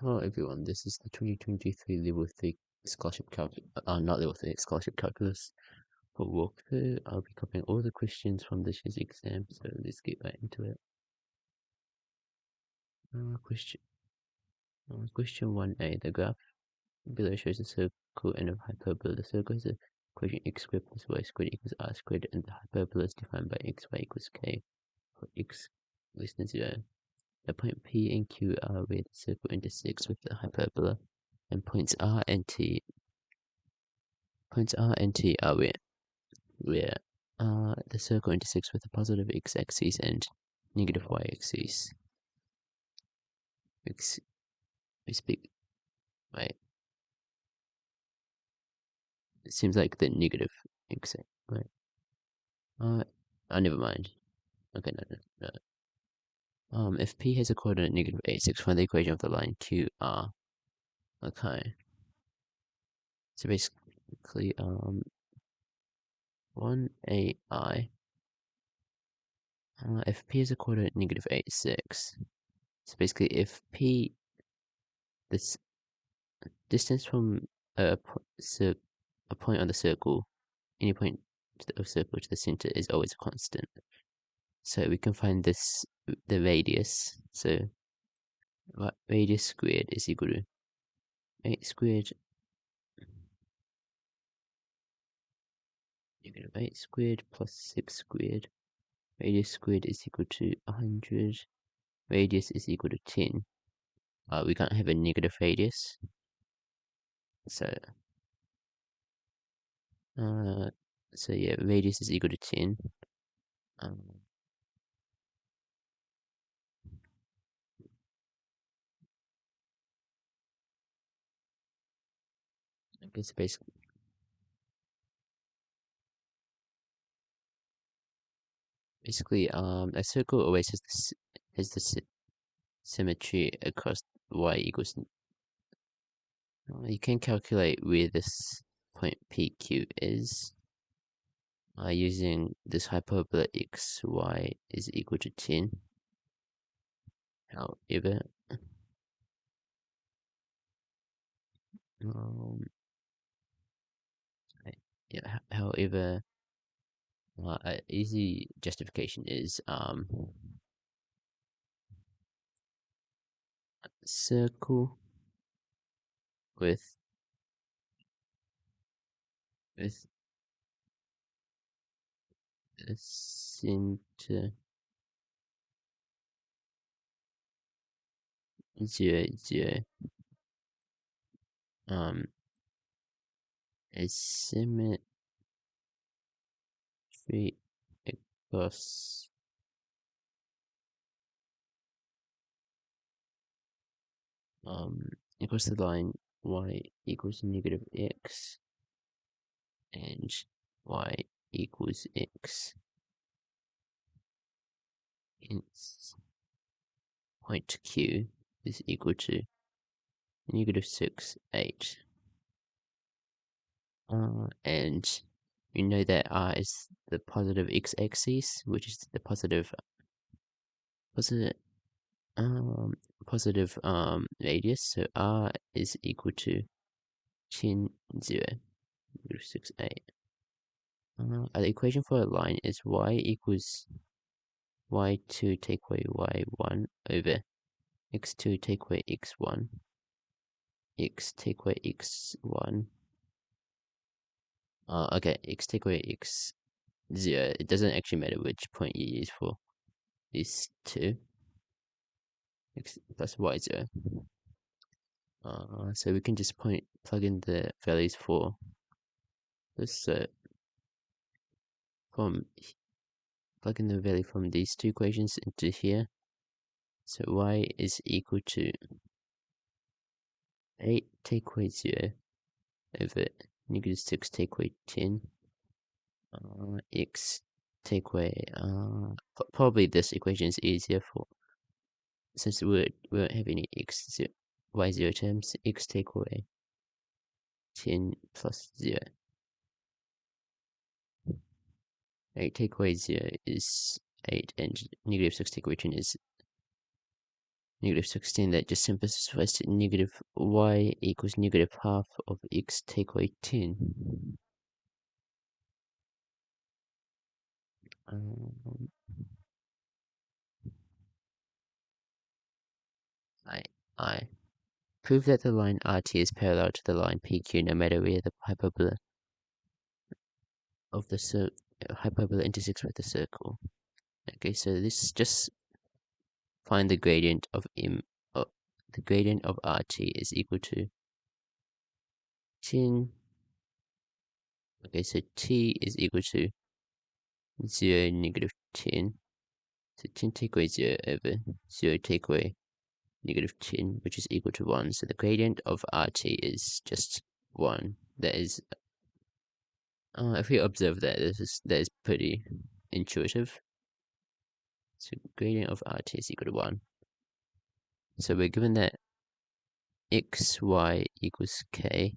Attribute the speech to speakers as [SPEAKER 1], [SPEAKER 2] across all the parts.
[SPEAKER 1] Hello everyone, this is the 2023 Level 3 Scholarship not Level 3, Scholarship Calculus for walkthrough. I'll be covering all the questions from this year's exam, so let's get right into it. Question 1a, the graph below shows a circle and a hyperbola. The circle has a equation x squared plus y squared equals r squared, and the hyperbola is defined by xy equals k for x less than 0. The point P and Q are where the circle intersects with the hyperbola, and points R and T are where the circle intersects with the positive x-axis and negative y-axis. We speak, right? It seems like the negative x, right? Never mind. Okay, no. If P has a coordinate negative 8, 6, find the equation of the line QR. Okay. So basically, 1AI. If P is a coordinate negative 8, 6. So basically, if P, this distance from a point on the circle, any point of the circle to the center is always a constant. So we can find this, the radius. So radius squared is equal to 8 squared negative 8 squared plus 6 squared. Radius squared is equal to 100. Radius is equal to 10. We can't have a negative radius. So yeah, radius is equal to 10. I guess basically, a circle always has the symmetry across y equals. You can calculate where this point PQ is using this hyperbola xy is equal to 10. However, however, an easy justification is circle with the center 0, 0 is symmetry across across the line y equals negative x and y equals x. Hence, point Q is equal to negative 6, 8. And we know that R is the positive x-axis, which is the positive radius. So R is equal to 10, 0, negative 6, 8. The equation for a line is y equals y2 take away y1 over x2 take away x1, x take away x1. Okay, x take away x0. It doesn't actually matter which point you use for these two. X plus y0. So we can just plug in the values for this. So plug in the value from these two equations into here. So y is equal to 8 take away 0 over negative 6 take away 10. X take away probably this equation is easier for, since we won't have any y0 terms. X take away 10 plus 0. 8 take away 0 is 8, and negative 6 take away 10 is negative 16, that just simplifies to negative y equals negative half of x take away 10. Um, I prove that the line RT is parallel to the line PQ no matter where the hyperbola of the hyperbola intersects with the circle. Okay, so this just find the gradient of the gradient of RT is equal to 10. Okay, so T is equal to 0, negative 10. So 10 take away 0 over 0 take away negative 10, which is equal to 1. So the gradient of RT is just 1. That is, if we observe that, that is pretty intuitive. So gradient of RT is equal to 1. So we're given that x, y equals k,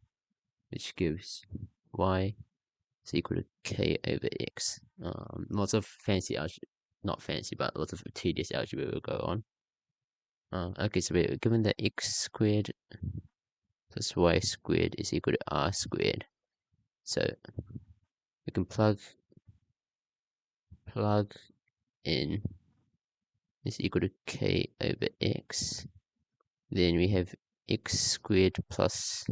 [SPEAKER 1] which gives y is equal to k over x. Lots of fancy algebra, not fancy, but lots of tedious algebra will go on. Okay, so we're given that x squared plus y squared is equal to r squared. So we can plug in is equal to k over x. Then we have x squared plus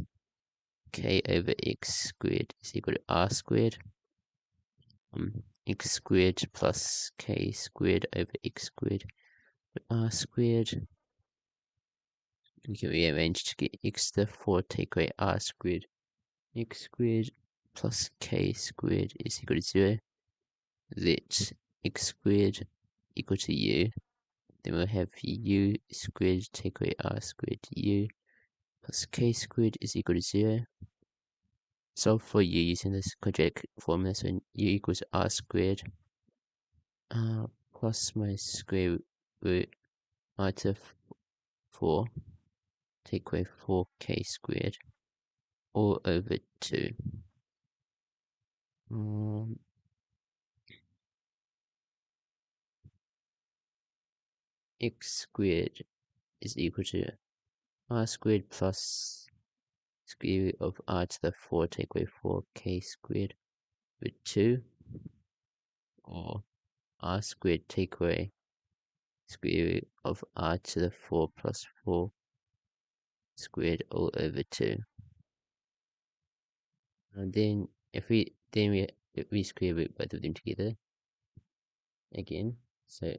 [SPEAKER 1] k over x squared is equal to r squared. X squared plus k squared over x squared r squared. We can rearrange to get x to the 4 take away r squared. X squared plus k squared is equal to 0. Let x squared equal to u. Then we'll have u squared take away r squared u plus k squared is equal to 0. Solve for u using this quadratic formula, so u equals r squared plus my square root r to 4 take away 4k squared all over 2. X squared is equal to r squared plus square root of r to the 4 take away 4k squared with 2, or r squared take away square root of r to the 4 plus 4 squared all over 2. And then if we square root both of them together again, so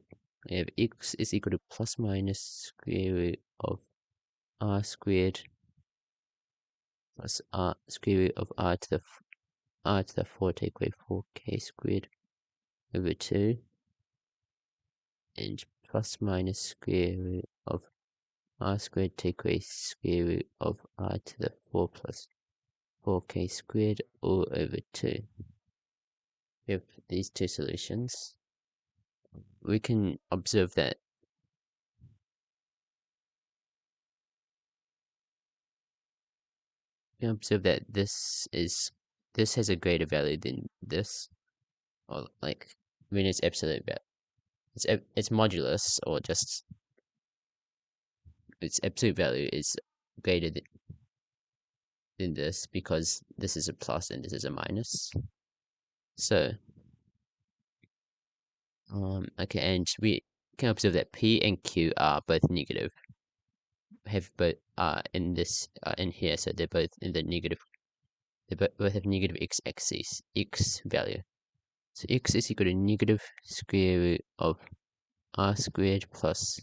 [SPEAKER 1] we have x is equal to plus minus square root of r squared plus r square root of r to the 4 take away 4k squared over 2, and plus minus square root of r squared take away square root of r to the 4 plus 4k squared all over 2. We have these two solutions. We can observe that this has a greater value than this, or like when it's absolute value. It's modulus, or just its absolute value is greater than this, because this is a plus and this is a minus. So okay, and we can observe that P and Q are both negative. Have both in this in here, so they're both in the negative. They both have negative x-axis, x value. So x is equal to negative square root of r squared plus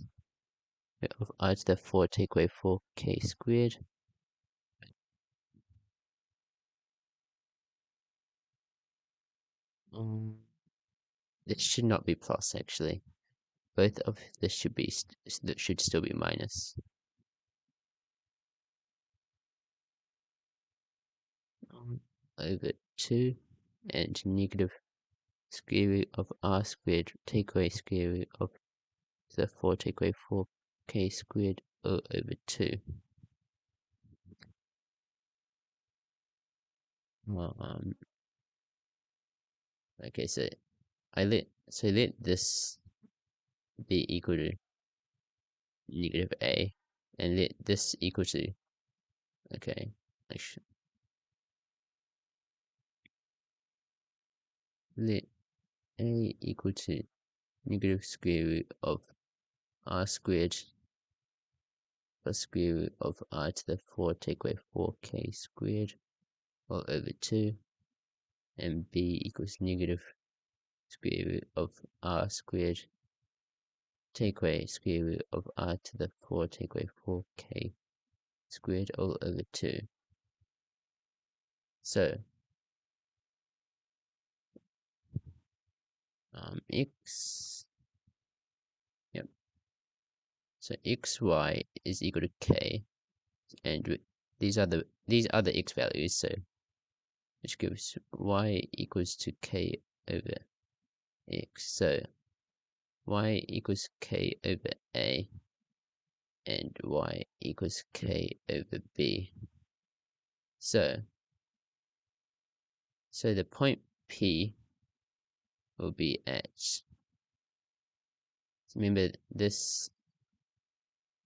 [SPEAKER 1] root of r to the 4 take away 4k squared. This should not be plus, actually. Both of this should still be minus. Over 2 and negative square root of r squared take away square root of the 4 take away 4k squared all over 2. Okay, so let this be equal to negative a, and let this equal to, okay, let a equal to negative square root of r squared plus square root of r to the 4 take away 4k squared all over 2, and b equals negative square root of r squared take away square root of r to the 4 take away 4k squared all over 2. So x, yep, so xy is equal to k, and these are the x values, so which gives y equals to k over x. So y equals k over a, and y equals k over b. So the point P will be at, remember this,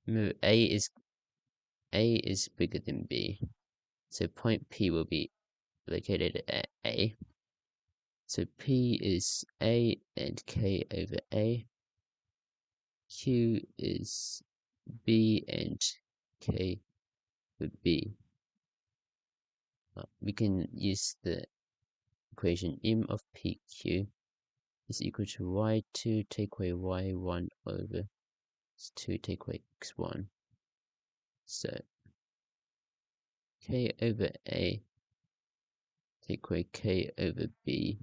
[SPEAKER 1] remember A is bigger than B, so point P will be located at A. So P is A and K over A. Q is B and K over B. We can use the equation M of PQ is equal to y2 take away y1 over 2 take away x1. So k over A take away k over B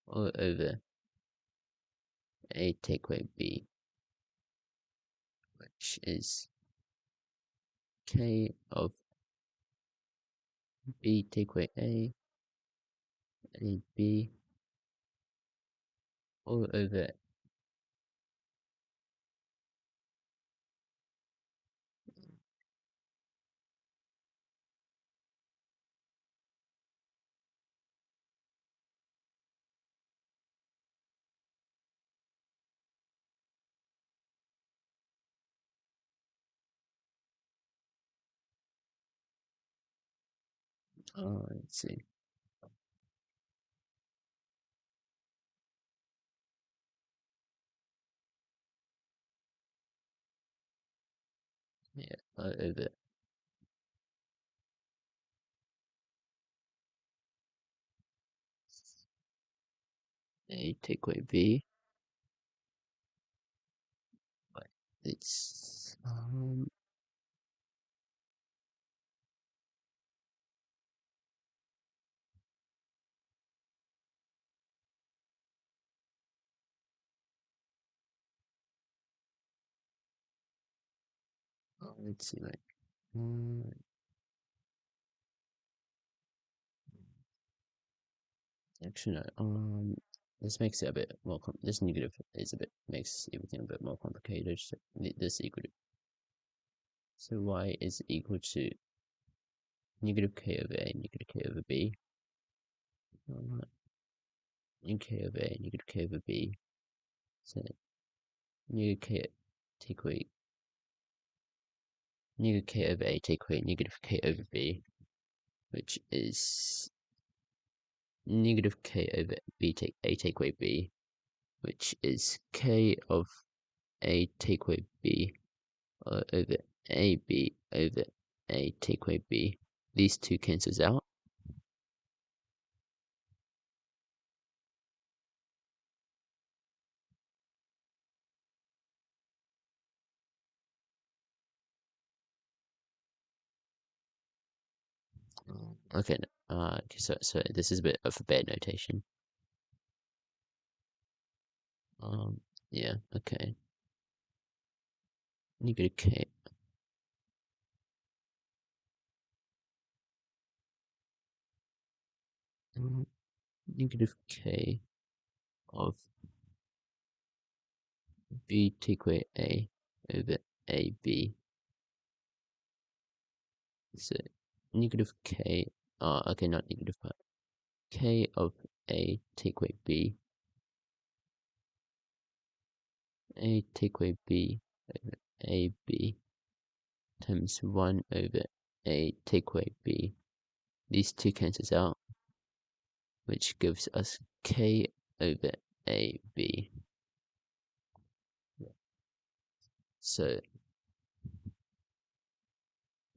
[SPEAKER 1] all over A take away B, which is k of B take away A B all over let's see. Yeah, all over A take away B. It's let's see, like actually no, this makes it a bit more this negative is a bit makes everything a bit more complicated. So this equal to, so y is equal to negative k over A negative k over B, and k over A negative k over B. So negative k take away negative k over A take away negative k over B, which is negative k over B take A take away B, which is k of A take away B over AB over A take away B. These two cancels out. Okay, okay, so this is a bit of a bad notation. Yeah, okay. Negative k. Negative k of B take away A over AB. So negative k, okay, not negative, but k of A take away B. A take away B over AB times 1 over A take away B. These two cancels out, which gives us K over AB. So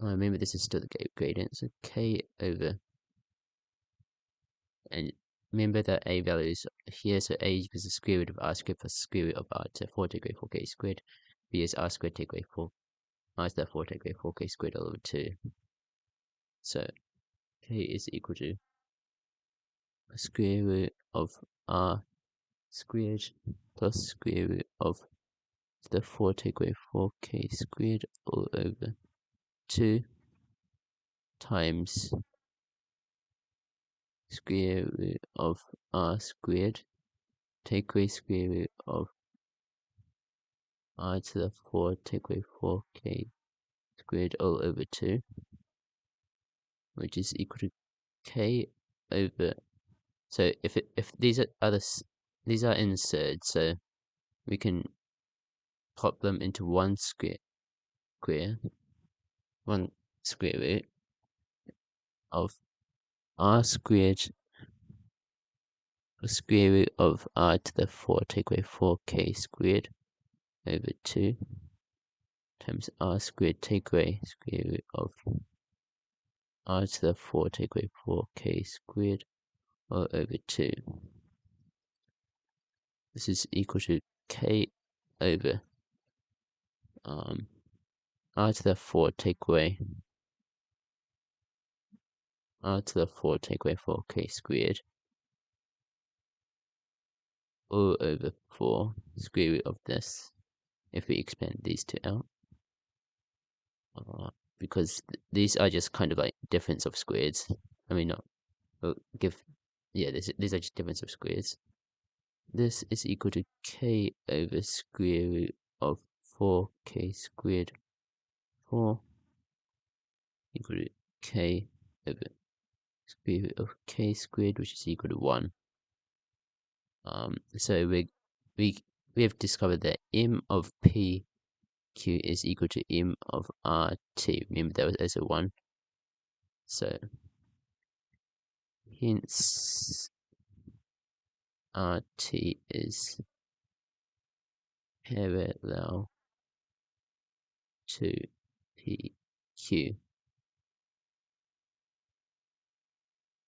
[SPEAKER 1] remember this is still the gradient, so K over, and remember that A values here, so A equals the square root of R squared plus the square root of R to the 4 take away 4K squared. B is R squared take away 4, R to the 4 take away 4K squared all over 2. So K is equal to a square root of R squared plus square root of the 4 take away 4K squared all over 2 times square root of R squared take away square root of R to the 4 take away 4K squared all over 2, which is equal to K over. So if these are inserted, so we can pop them into one square root of R squared square root of R to the 4 take away 4K squared over 2 times R squared take away square root of R to the 4 take away 4K squared all over 2. This is equal to K over R to the 4 take away R to the 4 take away 4K squared all over 4 square root of this, if we expand these two out, because these are just kind of like difference of squares. I mean, not these are just difference of squares. This is equal to K over square root of 4K squared 4 equal to K over square root of K squared, which is equal to 1. So we have discovered that M of PQ is equal to M of RT. Remember that was as a 1. So hence RT is parallel to PQ.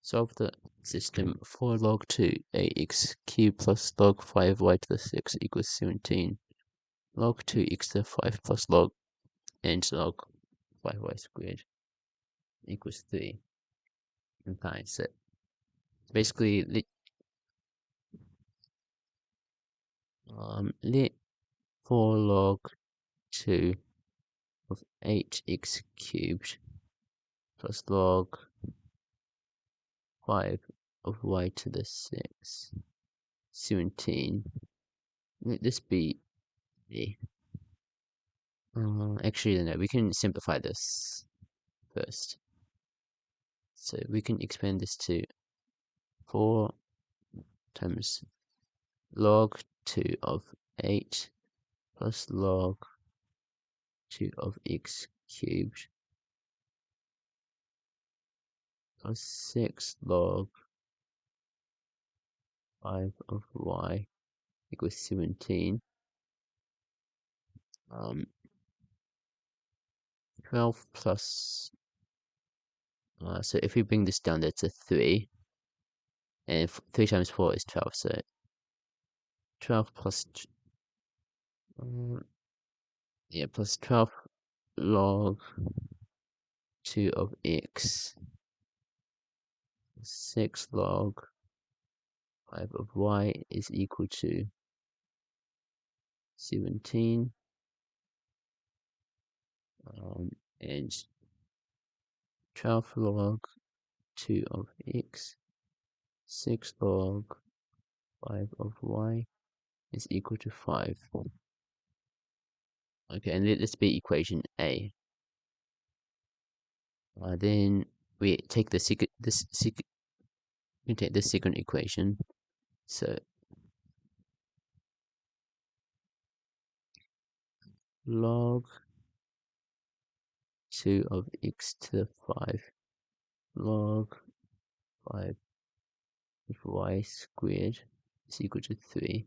[SPEAKER 1] Solve the system. 4 log 2 ax cubed plus log 5y to the 6 equals 17. Log 2x to the 5 plus log and log 5y squared equals 3. Okay, so basically let 4 log 2 of 8x cubed plus log 5 of y to the 6, 17. Let this be a. Actually, no, we can simplify this first. So we can expand this to 4 times log 2 of 8 plus log 2 of x cubed plus 6 log 5 of y equals 17. 12 plus, so if we bring this down, that's a 3, and 3 times 4 is 12, so 12 plus, plus 12 log 2 of x, 6 log 5 of y is equal to 17, and 12 log 2 of x, 6 log 5 of y is equal to 5. Okay, and let this be equation A. Then we take the second equation. So log 2 of x to the 5 log 5 of y squared is equal to 3.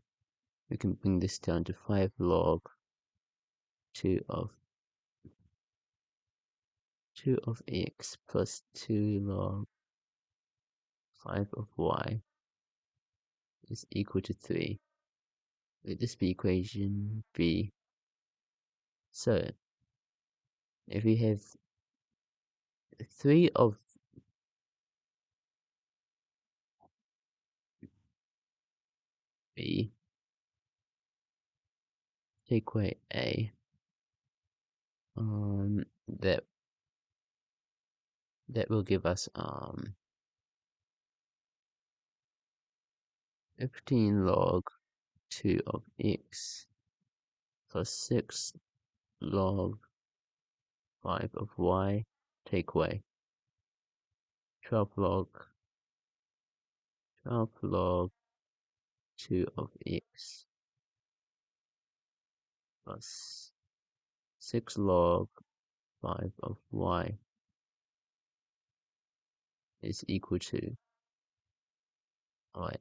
[SPEAKER 1] We can bring this down to 5 log 2 of x plus 2 log 5 of y is equal to 3. Let this be equation B. So, if we have 3 of B, take away A, that will give us 15 log 2 of x plus 6 log 5 of y, take away 12 log 2 of x plus 6 log 5 of y is equal to, alright,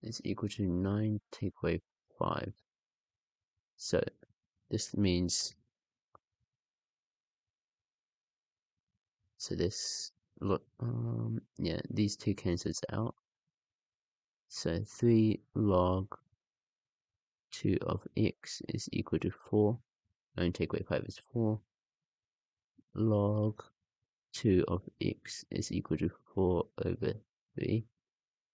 [SPEAKER 1] is equal to 9 take away 5. So this means, look, yeah, these two cancels out. So 3 log 2 of x is equal to 4. 9 take away 5 is 4. Log 2 of x is equal to 4 over 3.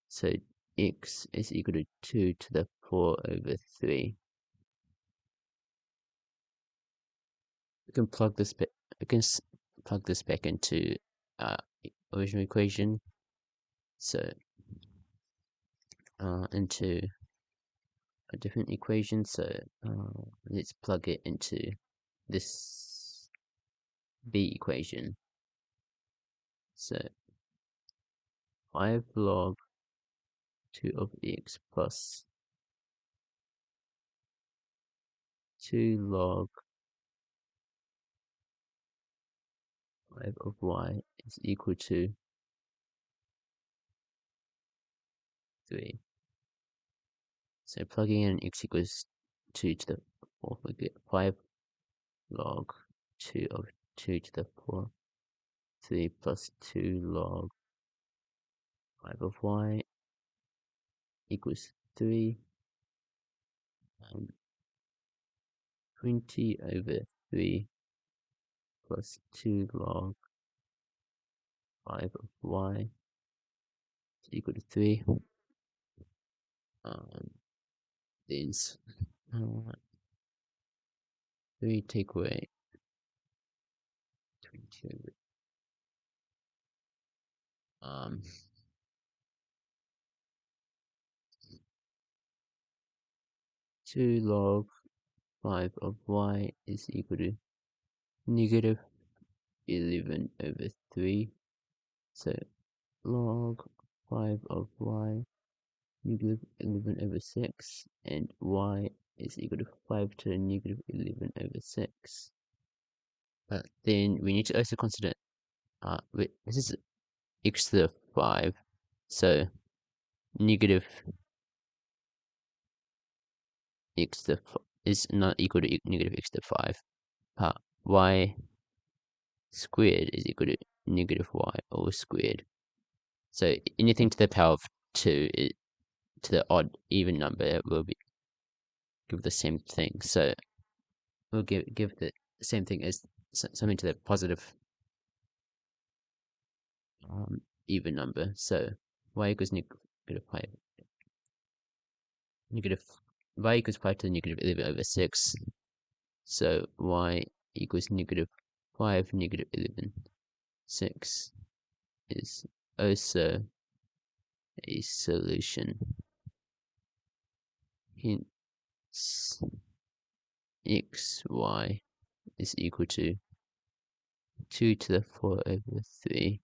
[SPEAKER 1] So x is equal to 2 to the 4 over 3. We can plug this back. Plug this back into original equation. So into a different equation. So let's plug it into this B equation. So 5 log 2 of x plus 2 log 5 of y is equal to 3. So plugging in x equals 2 to the 4th, we get 5 log 2 of 2 to the 4th, 3 plus 2 log 5 of y equals 3. 20 over 3 plus 2 log 5 of y is equal to 3. These 3 take away 20 over 2 log 5 of y is equal to negative 11 over 3. So log 5 of y negative 11 over 6, and y is equal to 5 to the negative 11 over 6. But then we need to also consider, wait, this is x to the 5, so negative x to the is not equal to negative x to the 5, but y squared is equal to negative y all squared. So anything to the power of 2 to the odd even number will give the same thing. So we'll give the same thing as something to the positive even number. So y equals negative 5. Y equals 5 to the negative 11 over 6. So y equals negative 5 negative 11. 6 is also a solution. Hence, xy is equal to 2 to the 4 over 3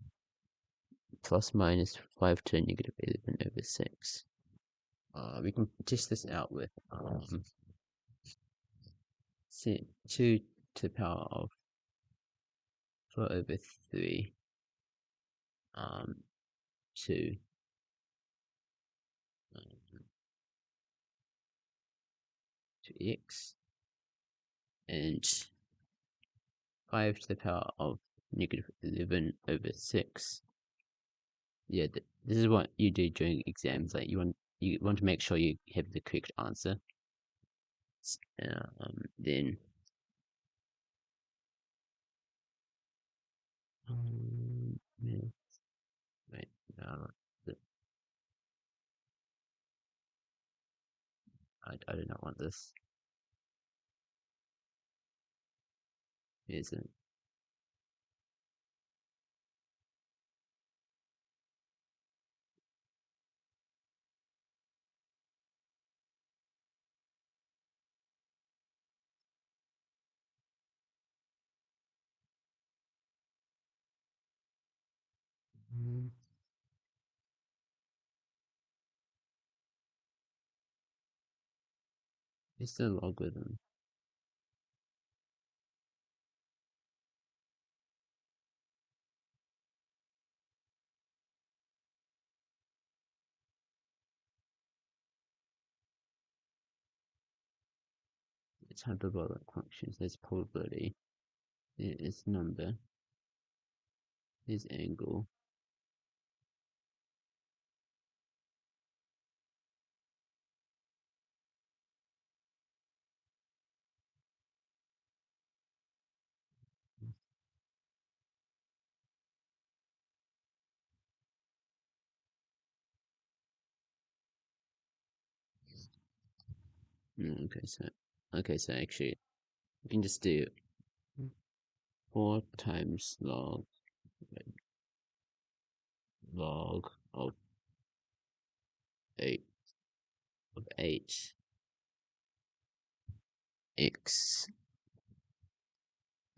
[SPEAKER 1] plus minus 5 to the negative 11 over 6. We can test this out with 2 to the power of 4 over 3 to 2x, and 5 to the power of negative 11 over 6. Yeah, this is what you do during exams. Like you want to make sure you have the correct answer. Then yeah, wait, no, I do not want this. Here's it. It's the logarithm. It's hyperbolic functions. There's probability. There is number. There's angle. Okay, so actually, you can just do 4 times log of 8 x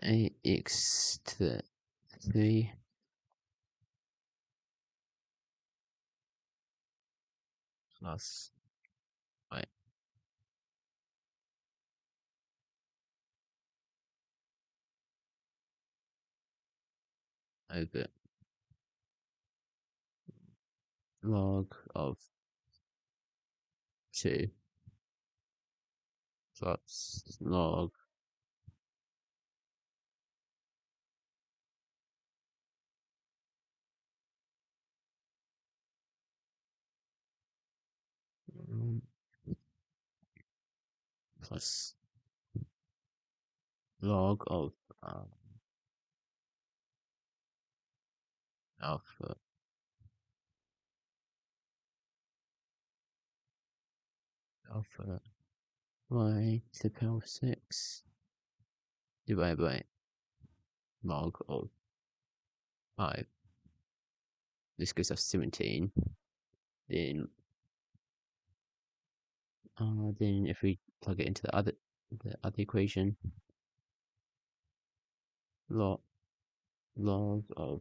[SPEAKER 1] 8x to the 3 plus y over log of 2 plus log plus log of alpha y to the power of 6 divided by log of 5. This gives us 17. Then if we plug it into the other equation, log of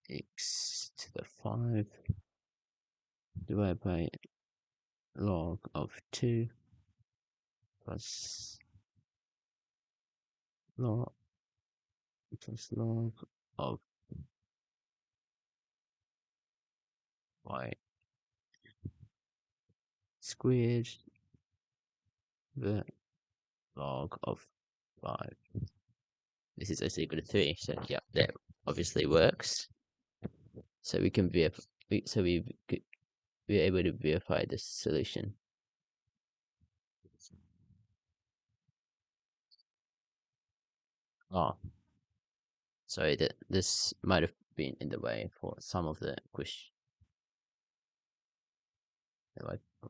[SPEAKER 1] x to the 5 divided by log of 2 plus log of y squared the log of 5. This is also equal to 3, so yeah, that obviously works. So we can we're able to verify this solution. Oh, sorry, that this might have been in the way for some of the question.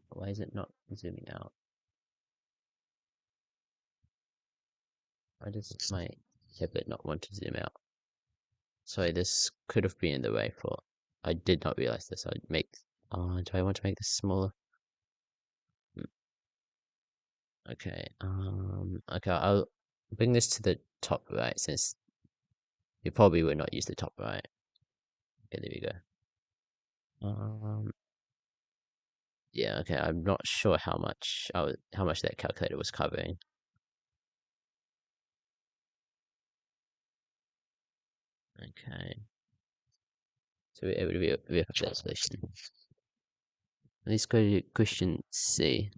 [SPEAKER 1] Why is it not zooming out? Why does my tablet not want to zoom out? Sorry, this could have been in the way for. I did not realize this. I'd make. Do I want to make this smaller? Okay. Okay. I'll bring this to the top right since You probably would not use the top right. Okay, there we go. Yeah, okay. I'm not sure how much that calculator was covering. Okay, so we're able to verify that solution. Let's go to question C.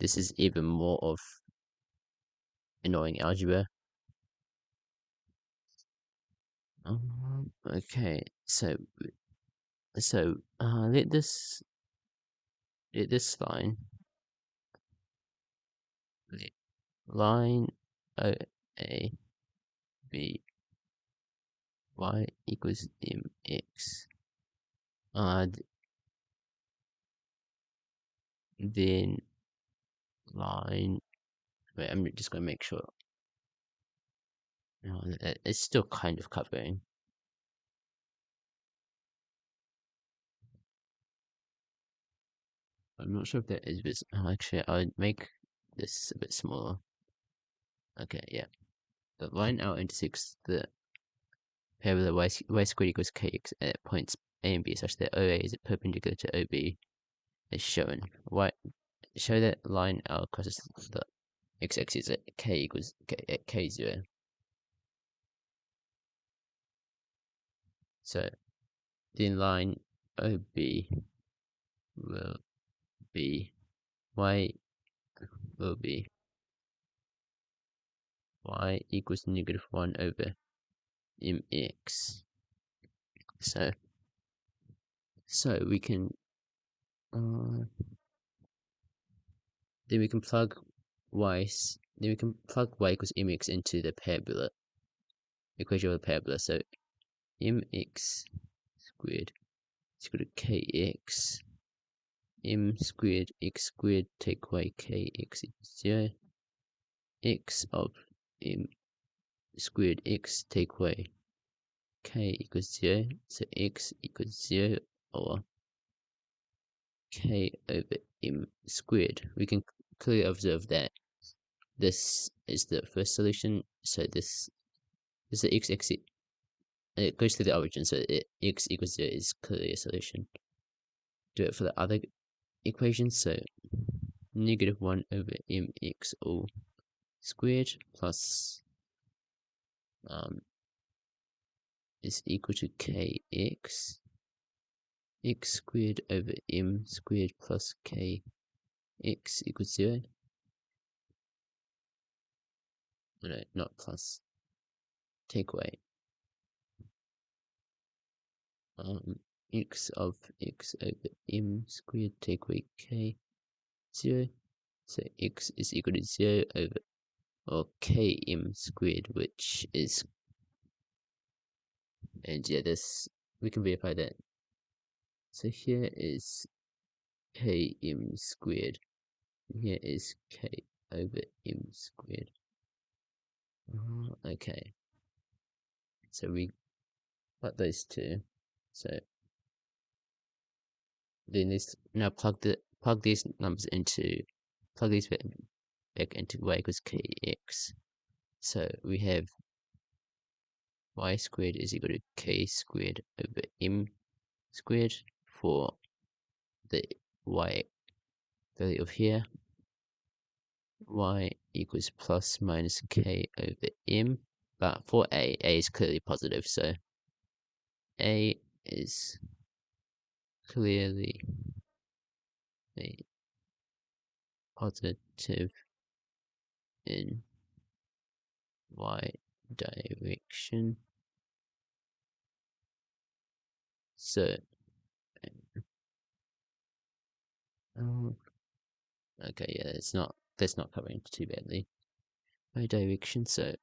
[SPEAKER 1] This is even more of annoying algebra. Okay, so let this line O A B y equals mx. Then line. Wait, I'm just gonna make sure. No, it's still kind of covering. I'm not sure if that is vis. Oh, actually, I'd make this a bit smaller. Okay, yeah. The line out intersects the parabola y squared equals kx at points A and B such that OA is perpendicular to OB as shown. Show that line out crosses the x-axis at k equals at k0. So the line OB will be y will be y equals -1 over mx. So we can then we can plug then we can plug y equals mx into the parabola equation of the parabola. So mx squared is equal to kx m squared x squared take away kx equals 0, x of m squared x take away k equals 0, so x equals 0 or k over m squared. We can clearly observe that this is the first solution, so this is the x-axis. It goes through the origin, so x equals 0 is clearly a solution. Do it for the other equation, so -1 over mx all squared plus is equal to kx x squared over m squared plus k x equals 0. No, not plus. Take away x of x over m squared take away k 0. So x is equal to 0 over or km squared, which is, and yeah, this we can verify that. So here is km squared, and here is k over m squared. Okay, so we got those two. So then this now plug these numbers into plug these back into y equals kx. So we have y squared is equal to k squared over m squared for the y value of here. Y equals plus minus k over m. But for a is clearly positive, so a is clearly a positive in y direction. So, okay, yeah, that's not covering too badly. Y direction, so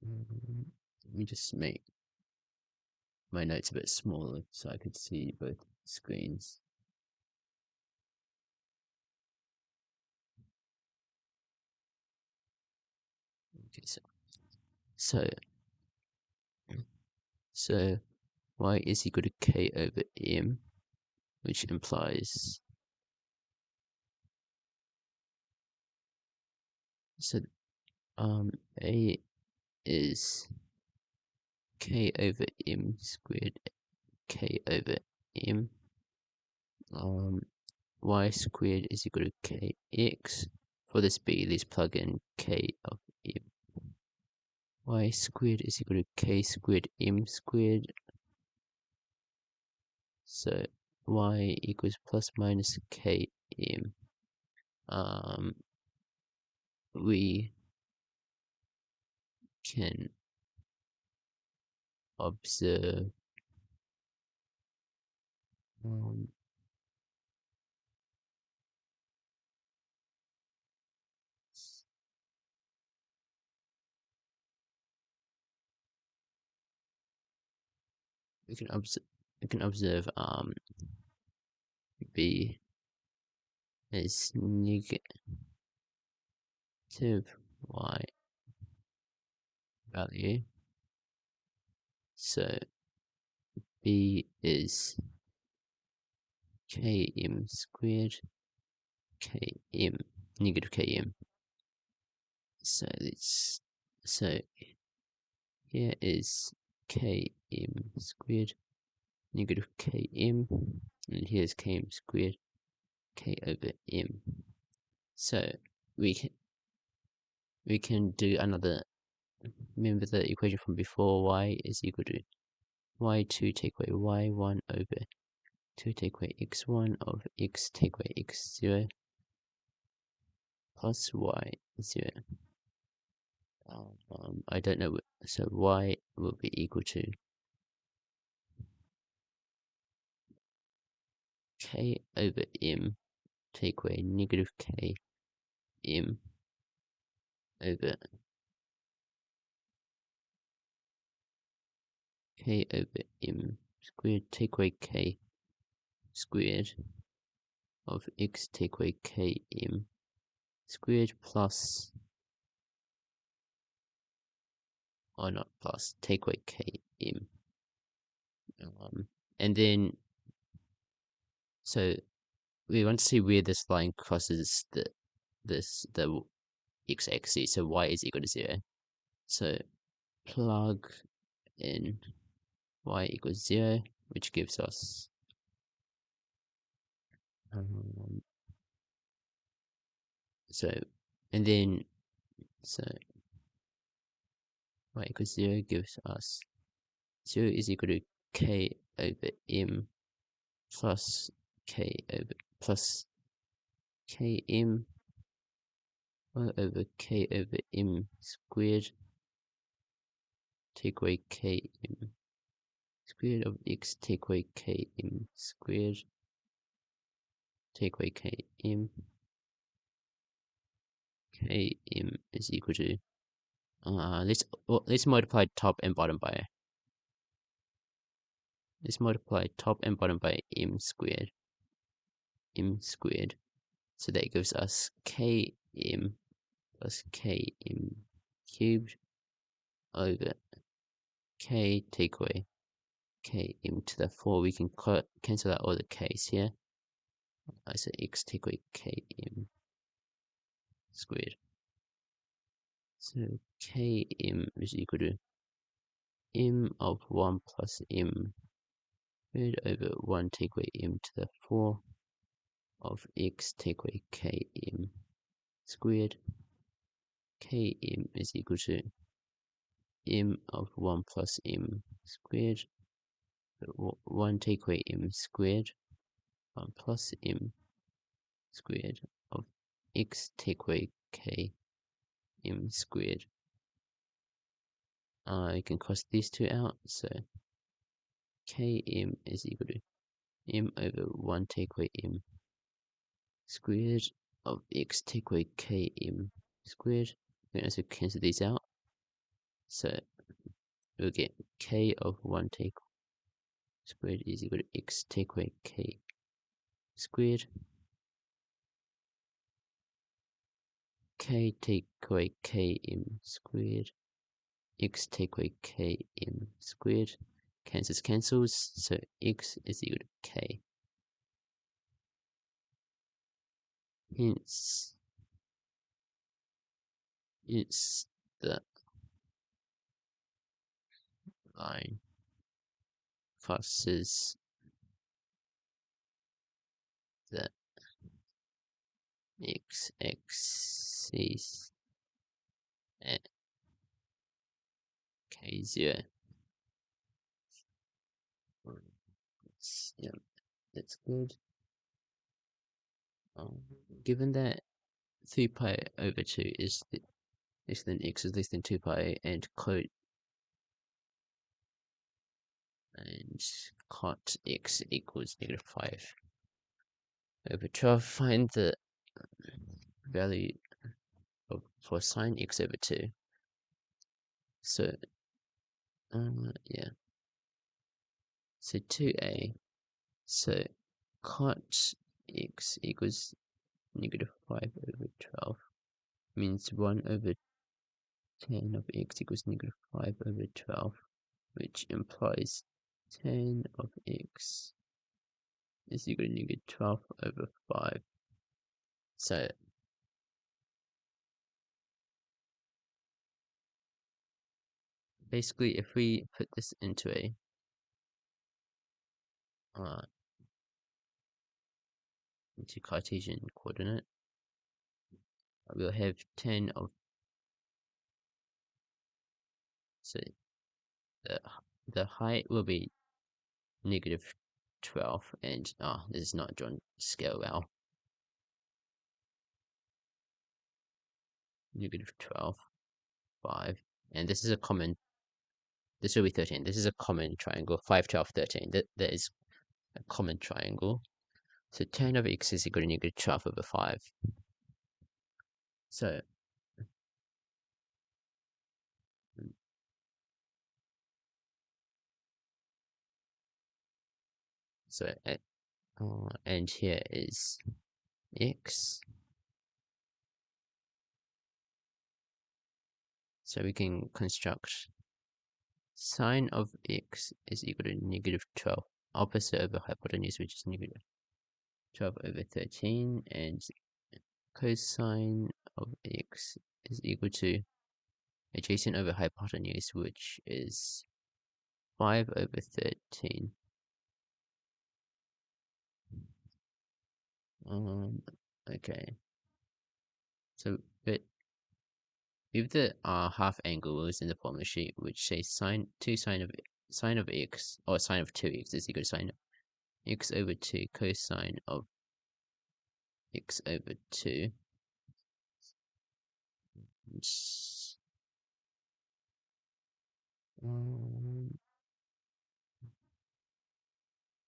[SPEAKER 1] let me just make my notes a bit smaller so I could see both screens. Okay, so y is equal to k over m, which implies so a is k over m squared k over m. Y squared is equal to kx. For this b, let's plug in k of m. Y squared is equal to k squared m squared. So y equals plus minus km. We can observe we can observe b is negative y value, so b is km squared km negative km. So here is km squared negative km, and here's km squared k over m. So we can do another. Remember the equation from before, y is equal to y2 take away y1 over 2 take away x1 of x take away x0 plus y0. I don't know, so y will be equal to k over m take away negative k m over k over m squared take away k squared of x take away k m squared plus, or not plus, take away k m. And then, so we want to see where this line crosses the x-axis, so y is equal to 0. So plug in y equals 0, which gives us and then y equals 0 gives us 0 is equal to k over m plus k over plus km over k over m squared take away km squared of x take away km squared take away km. Km is equal to let's multiply top and bottom by m squared. So that gives us km plus km cubed over k take away km to the 4. We can cancel out all the k's here. So x take away km squared. So km is equal to m of 1 plus m squared over 1 take away m to the 4 of x take away km squared. Km is equal to m of 1 plus m squared, 1 take away m squared, 1 plus m squared of x take away km squared. I can cross these two out, so km is equal to m over 1 take away m squared of x take away km squared. We can also cancel these out, so we'll get k of 1 take squared is equal to x take away k squared. K take away km squared. X take away km squared. Cancels, so x is equal to k. Hence the line crosses the x-axis at k0. Yeah, that's good. Given that 3 pi over 2 is less than x is less than 2 pi and cot x equals negative 5 over 12, find the value for sine x over 2. So, yeah. So 2a. So cot x equals negative 5 over 12 means 1 over 10 of x equals negative 5 over 12, which implies 10 of x is equal to negative 12 over 5. So basically, if we put this into a into Cartesian coordinate, we'll have 10 of, so the height will be negative 12, and this is not drawn scale well. Negative 12, 5, and this is a common, this will be 13. This is a common triangle, 5, 12, 13. That is a common triangle. So 10 of x is equal to negative 12 over 5. So and here is x. So we can construct sine of x is equal to negative 12, opposite over hypotenuse, which is negative 12 over 13, and cosine of x is equal to adjacent over hypotenuse, which is 5 over 13. Okay. So, but with the half angles in the formula sheet, which say sine of x, or sine of 2x is equal to sine of x over 2 cosine of x over 2.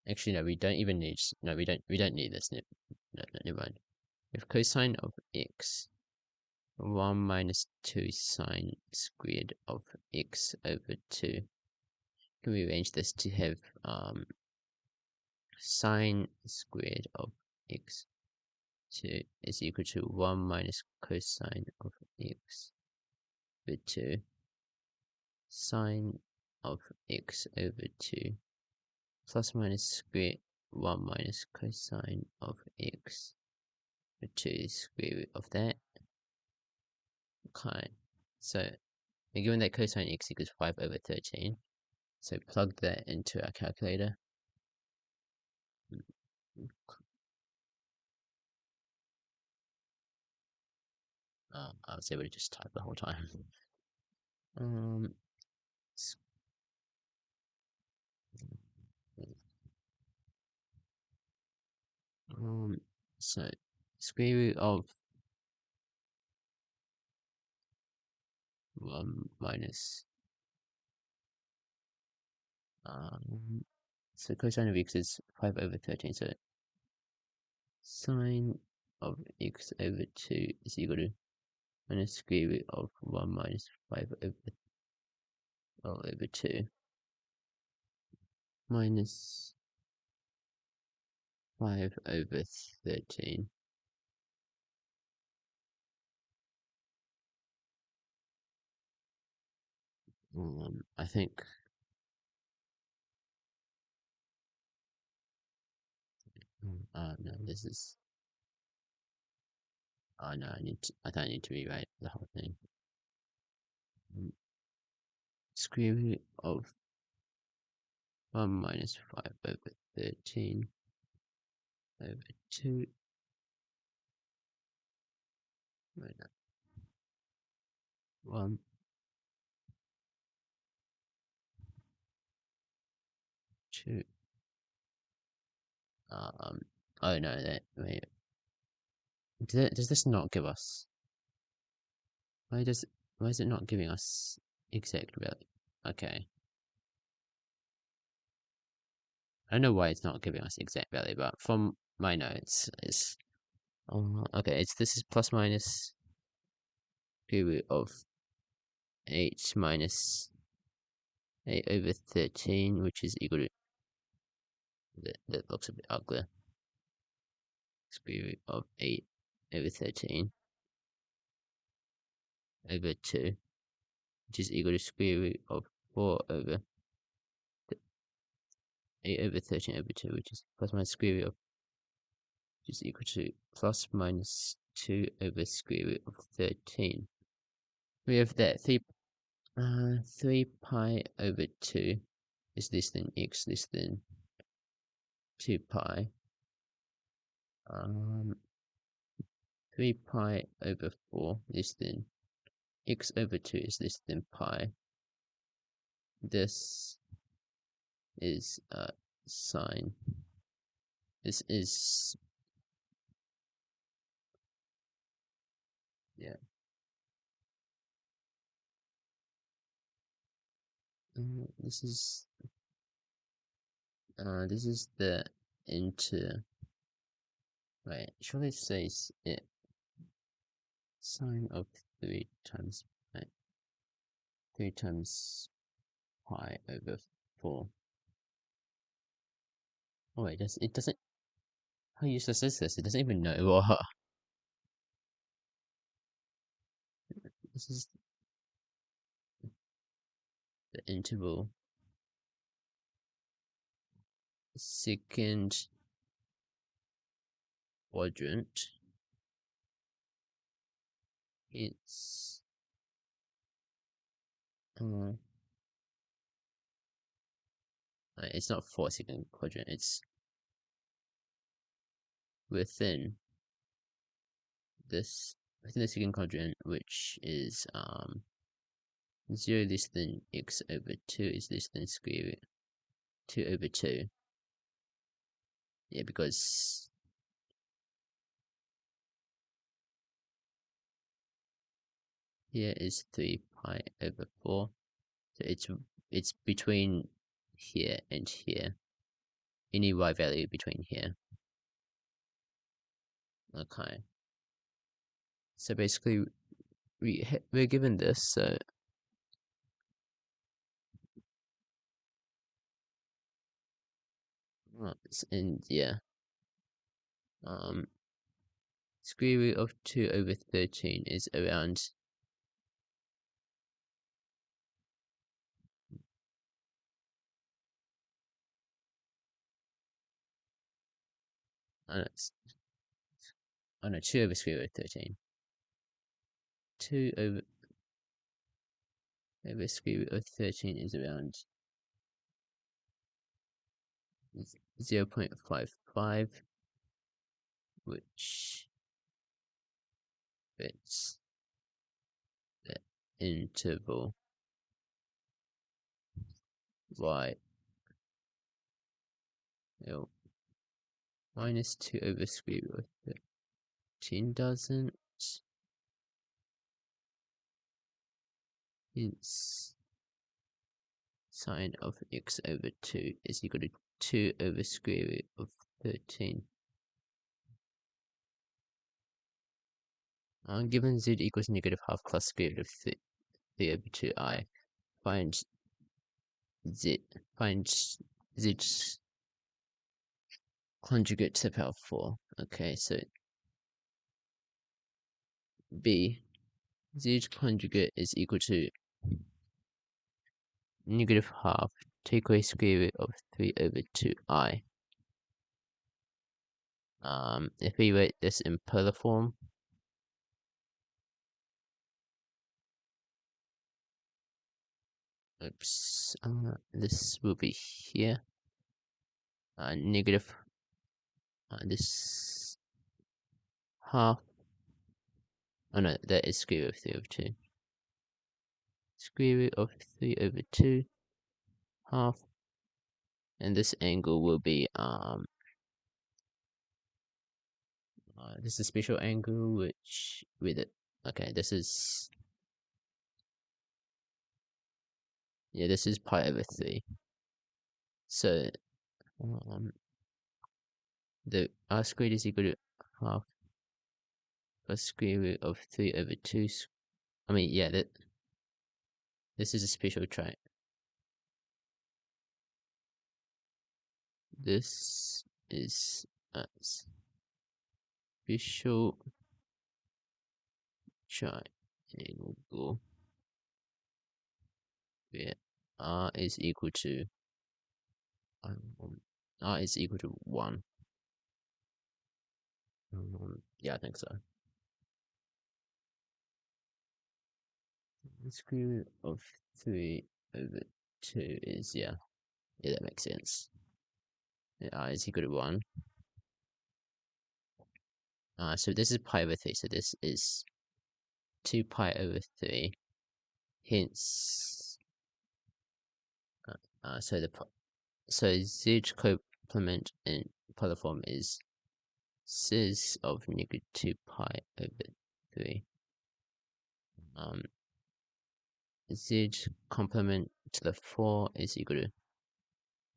[SPEAKER 1] Actually, no, we don't even need. No, we don't need this. No, never mind. If cosine of x, 1 minus 2 sine squared of x over 2. Can we arrange this to have sine squared of x 2 is equal to 1 minus cosine of x over 2 sine of x over 2 plus minus square 1 minus cosine of x over 2 square root of that. Okay, so we're given that cosine x equals 5 over 13, so plug that into our calculator. I was able to just type the whole time. So square root of 1 minus so cosine of x is 5 over 13, so sine of x over 2 is equal to minus square root of 1 minus 5 over 2 minus 5 over 13. I think no, this is no, I don't need to rewrite the whole thing. Square root of 1 minus 5 over 13 over 2. Right now. 1. 2. Oh no, wait. Does this not give us? Why is it not giving us exact value? Okay. I don't know why it's not giving us exact value, but from my notes, it's okay. This is plus minus square root of 8 minus 8 over 13, which is equal to that looks a bit ugly. Square root of 8 over 13 over 2, which is equal to square root of 4 over 8 over 13 over 2, which is plus minus square root of, which is equal to plus minus 2 over square root of 13. We have that 3 pi over 2 is less than x less than 2 pi. 3 pi over 4 less than x over 2 is less than pi. This is sine. This is, yeah. This is the right. Surely it says it sine of 3 times 3 times pi over 4. Oh wait, it doesn't. How useless is this? It doesn't even know what. This is the interval. Second quadrant. It's it's not 4 second quadrant. It's within the second quadrant, which is 0 less than x over 2 is less than square root 2 over 2. Yeah, because here is 3 pi over 4. So it's between here and here. Any y value between here. Okay. So basically, we're given this, so and yeah, square root of 2 over 13 is around oh no, 2 over square root of 13. 2 over square root of 13 is around 0.55, which fits the interval y minus 2 over square root of 13 doesn't. Hence, sine of x over 2 is equal to 2 over square root of 13. Given z equals negative half plus square root of 3 over 2i, find z's conjugate to the power 4. Okay, so b, z conjugate is equal to negative half take away square root of 3 over 2i. If we write this in polar form, oops, this will be here, negative, this half, oh no, that is square root of 3 over 2. Square root of 3 over 2, half, and this angle will be, this is a special angle, which, with it, okay, this is, yeah, this is pi over 3. So, the r squared is equal to half plus square root of 3 over 2. I mean, yeah, this is a special triangle. This is a special triangle where r is equal to r is equal to 1. Yeah, I think so. The square root of 3 over 2 is, yeah, that makes sense. R is equal to 1. So this is pi over 3, so this is 2 pi over 3. Hence, so z complement in polar form is cis of negative 2 pi over 3. Z complement to the 4 is equal to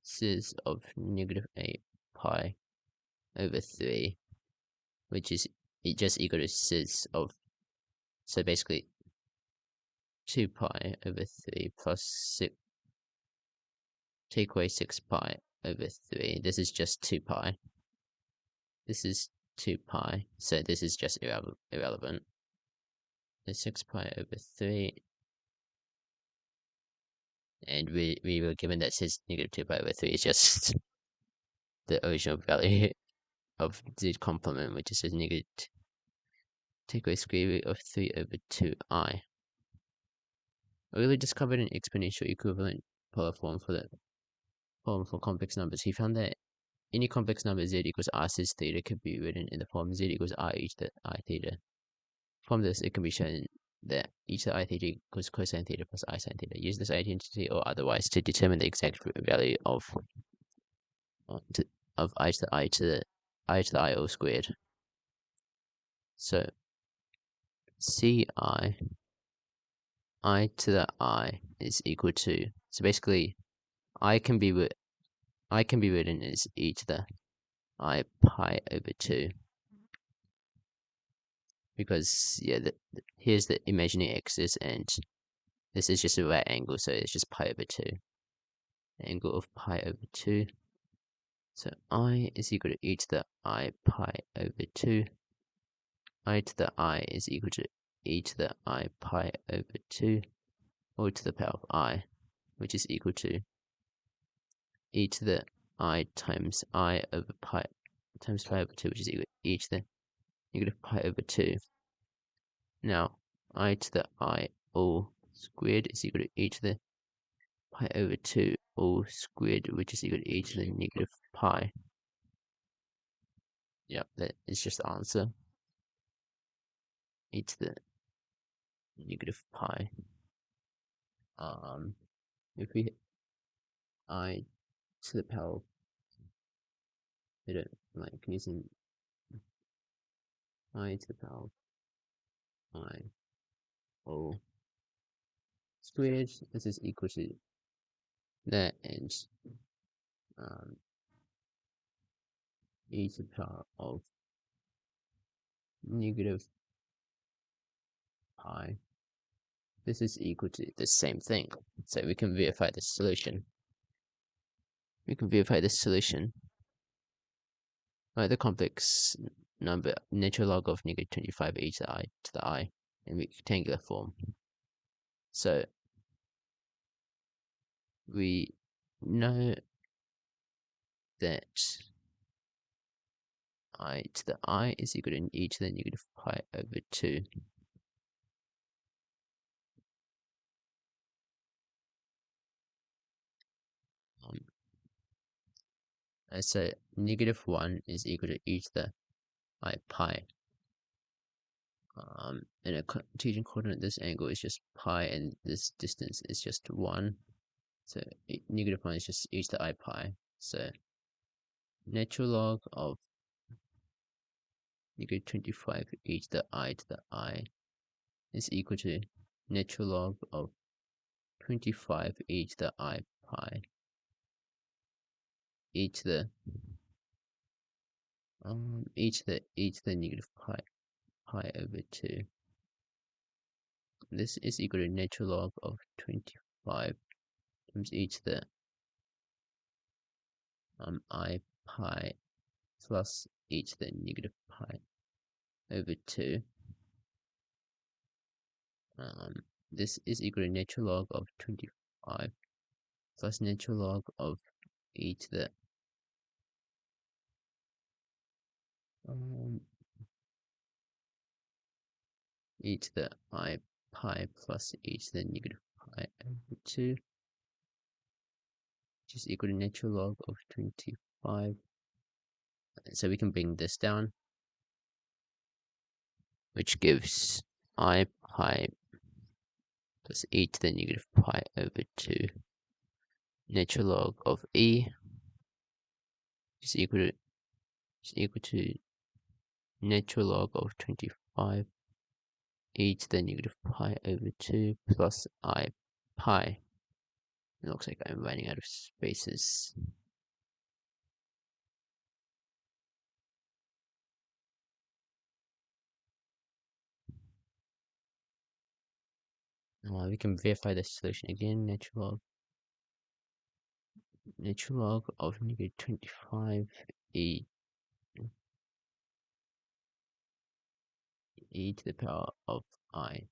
[SPEAKER 1] cis of negative 8 pi over 3, which is just equal to cis of, so basically 2 pi over 3 plus 6, take away 6 pi over 3. This is just 2 pi. This is 2 pi, so this is just irrelevant. The 6 pi over 3, and we were given that says negative 2 pi over 3 is just the original value of z complement, which is negative, take away square root of 3 over 2i. Euler discovered an exponential equivalent polar form for the form for complex numbers. He found that any complex number z equals r cis theta could be written in the form z equals r e to the I theta. From this, it can be shown that e to the I theta equals cosine theta plus I sine theta. Use this identity or otherwise to determine the exact value of I to the I to the I all squared. So ci I to the I is equal to, so basically I can be written as e to the I pi over 2, because yeah, here's the imaginary x's and this is just a right angle, so it's just pi over 2. Angle of pi over 2. So I is equal to e to the I pi over 2. I to the I is equal to e to the I pi over 2, or to the power of I, which is equal to e to the I times I over pi times pi over 2, which is equal to e to the negative pi over 2. Now, I to the I all squared is equal to e to the pi over 2 all squared, which is equal to e to the negative pi. Yep, that is just the answer. E to the negative pi. If we I to the power of, I don't like using I to the power of I all squared, this is equal to that, and e to the power of negative pi. This is equal to the same thing, so we can verify this solution. Write the complex number natural log of negative 25 e to the I in rectangular form. So we know that I to the I is equal to e to the negative pi over 2. So -1 is equal to e to the I pi. In a Cartesian coordinate, this angle is just pi, and this distance is just 1. So -1 is just e to the I pi. So natural log of -25 e to the I is equal to natural log of 25 e to the I pi e to the -pi over 2. This is equal to natural log of 25 times e to the I pi plus e to the -pi over 2. This is equal to natural log of 25 plus natural log of e to the e to the I pi plus e to the -pi over 2, which is equal to natural log of 25. So we can bring this down, which gives I pi plus e to the -pi over 2. Natural log of e is equal to natural log of 25 e to the -pi over 2 plus I pi. It looks like I'm running out of spaces. We can verify the solution again. Natural log of -25 e to the power of I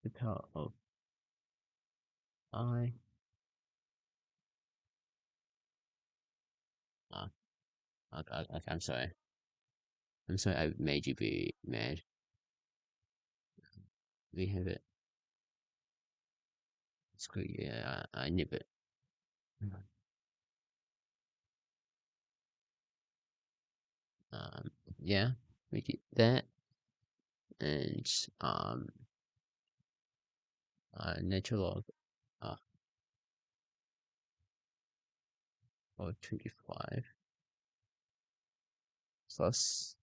[SPEAKER 1] the power of I. Okay, I'm sorry. I made you be mad. We have it. Screw you. Yeah, I nip it. Yeah, we get that, and natural log of 25 plus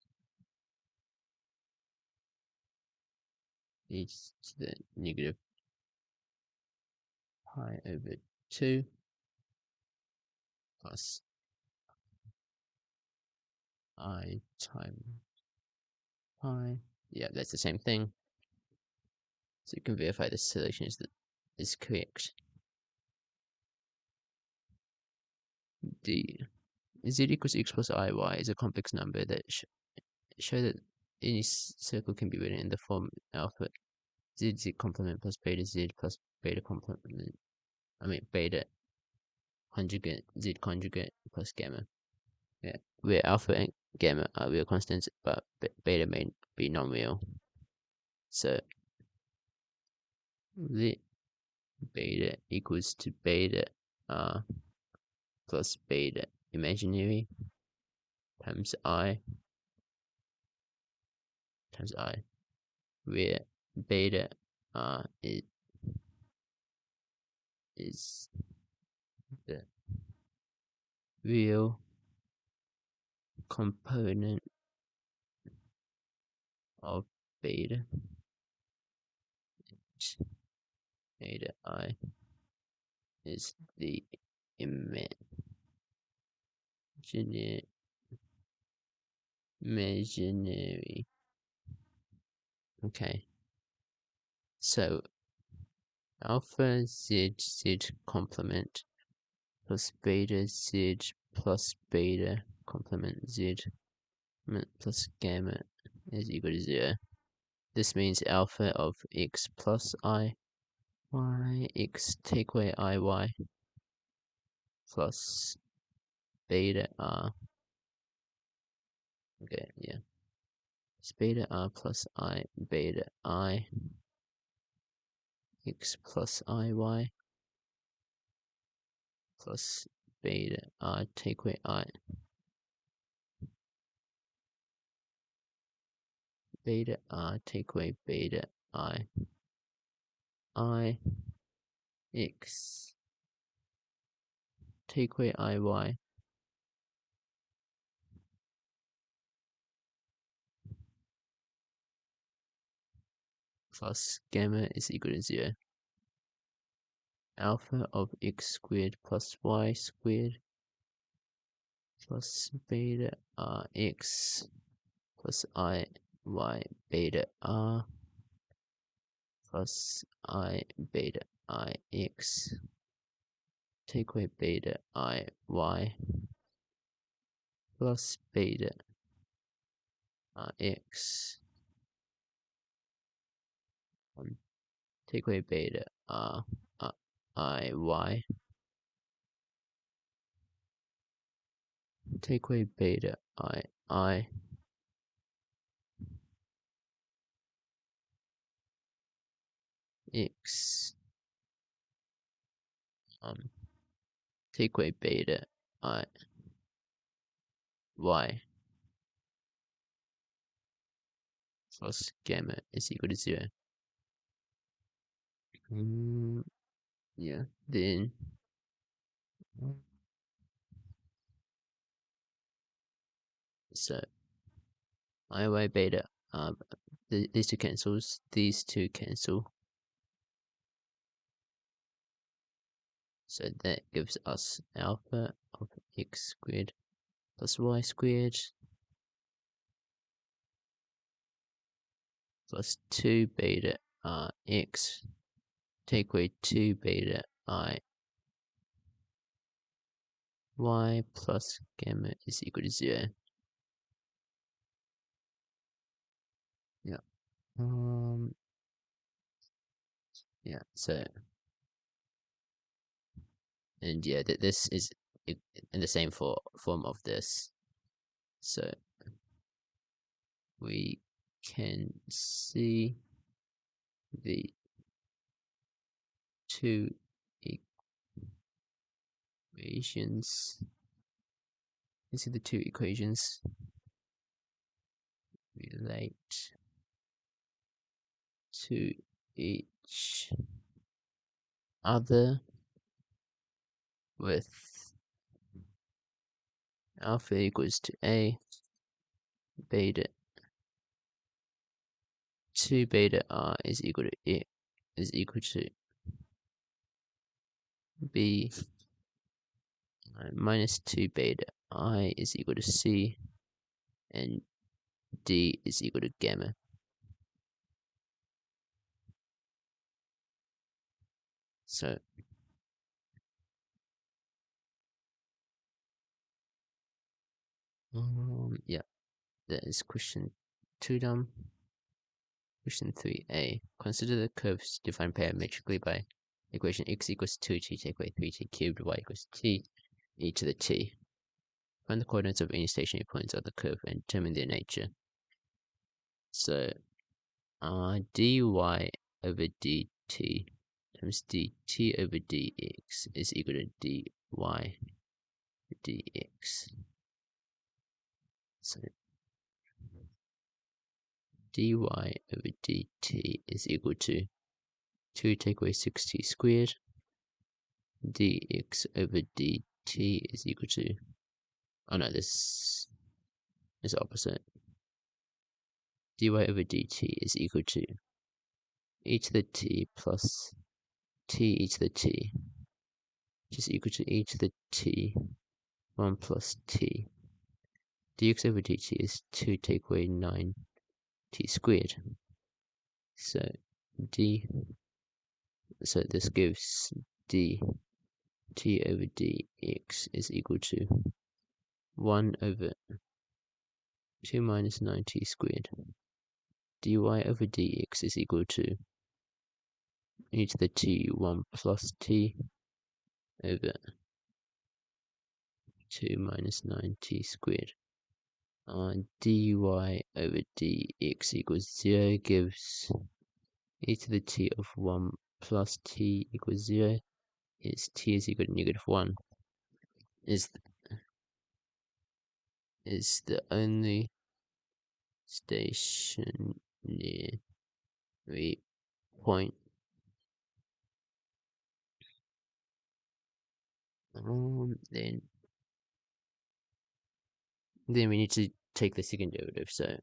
[SPEAKER 1] e to the -pi over 2 plus I times pi. Yeah, that's the same thing. So you can verify the solution is correct. D z equals x plus iy is a complex number that show that any circle can be written in the form alpha z complement plus beta z plus beta complement. Beta conjugate z conjugate plus gamma. Yeah, where alpha and gamma are real constants, but beta may be non-real. So the beta equals to beta plus beta imaginary times I, where beta is the real component of beta. Beta I is the imaginary. Okay, so alpha z complement plus beta z plus beta complement z plus gamma is equal to 0. This means alpha of x plus I y x take away iy plus beta r. Okay, yeah. It's beta r plus I beta I x plus iy plus beta I take away I. Beta I take away beta I. I x take away IY plus gamma is equal to 0. Alpha of x squared plus y squared plus beta rx plus I y beta r plus I beta I x take away beta I y plus beta x take away beta I y take away beta I x take away beta I y plus gamma is equal to 0. Yeah, then so IY beta these two cancels, these two cancel, so that gives us alpha of x squared plus y squared plus 2 beta x take away 2 beta I y plus gamma is equal to 0. Yeah. Yeah, so and yeah, this is in the same form of this, so we can see the two equations. You see the two equations relate to each other with alpha equals to A, beta 2 beta R is equal to B minus 2 beta I is equal to C, and D is equal to gamma. So yeah, that is question 2 done. Question 3a. Consider the curves defined parametrically by equation x equals 2t take away 3t cubed, y equals t e to the t. Find the coordinates of any stationary points on the curve and determine their nature. So dy over dt times dt over dx is equal to dy dx. So dy over dt is equal to 2 take away 6t squared dx over dt is equal to, oh no, this is opposite. Dy over dt is equal to e to the t plus t e to the t, which is equal to e to the t 1 plus t. Dx over dt is 2 take away 9t squared. So this gives dt over dx is equal to 1 over 2 minus 9t squared. Dy over dx is equal to e to the t 1 plus t over 2 minus 9t squared. Dy over dx equals 0 gives e to the t of 1 plus t equals 0. Its t is equal to -1. is the only stationary point. Then we need to take the second derivative. So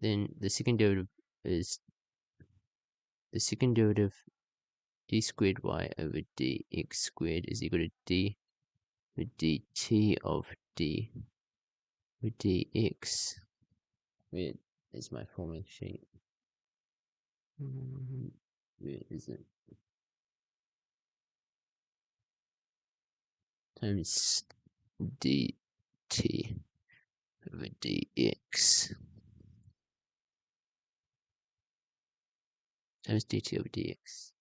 [SPEAKER 1] then the second derivative is the second derivative d squared y over dx squared is equal to d with dt of d with dx. Where is my formula sheet? Where is it? Times dt over dx times dt over dx.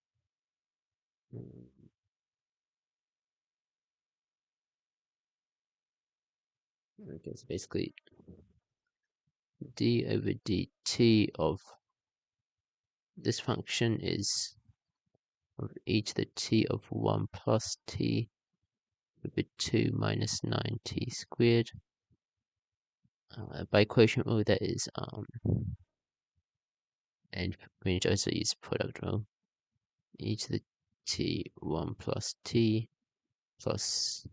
[SPEAKER 1] Okay, so basically d over dt of this function is of e to the t of 1 plus t over 2 minus 9t squared. By quotient rule, that is, and we need to also use product rule. E to the t 1 plus t plus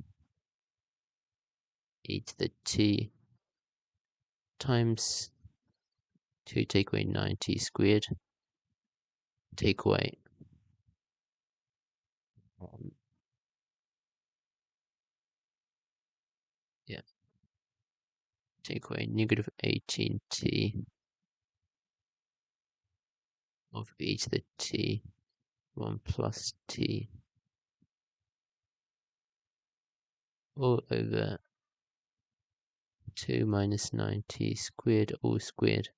[SPEAKER 1] e to the t times 2 take away 9t squared, take away take away negative 18t of e to the t 1 plus t all over 2 minus 9t squared all squared.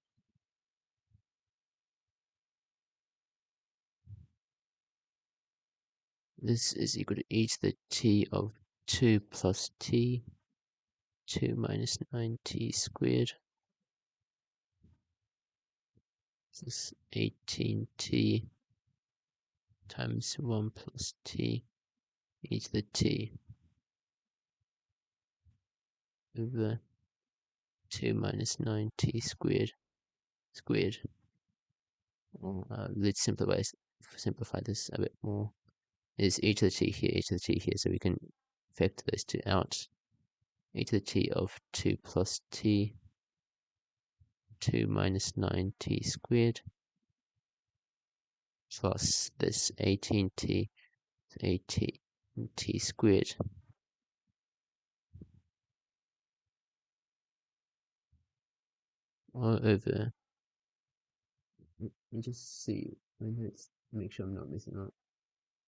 [SPEAKER 1] This is equal to e to the t of 2 plus t, 2 minus 9t squared. This is 18t times 1 plus t e to the t over 2 minus 9t squared. Let's simplify this a bit more. Is e to the t here, e to the t here, so we can factor those two out. E to the t of 2 plus t, 2 minus 9t squared, plus this 18t, 18t squared. All over, let me just see my notes, make sure I'm not missing out.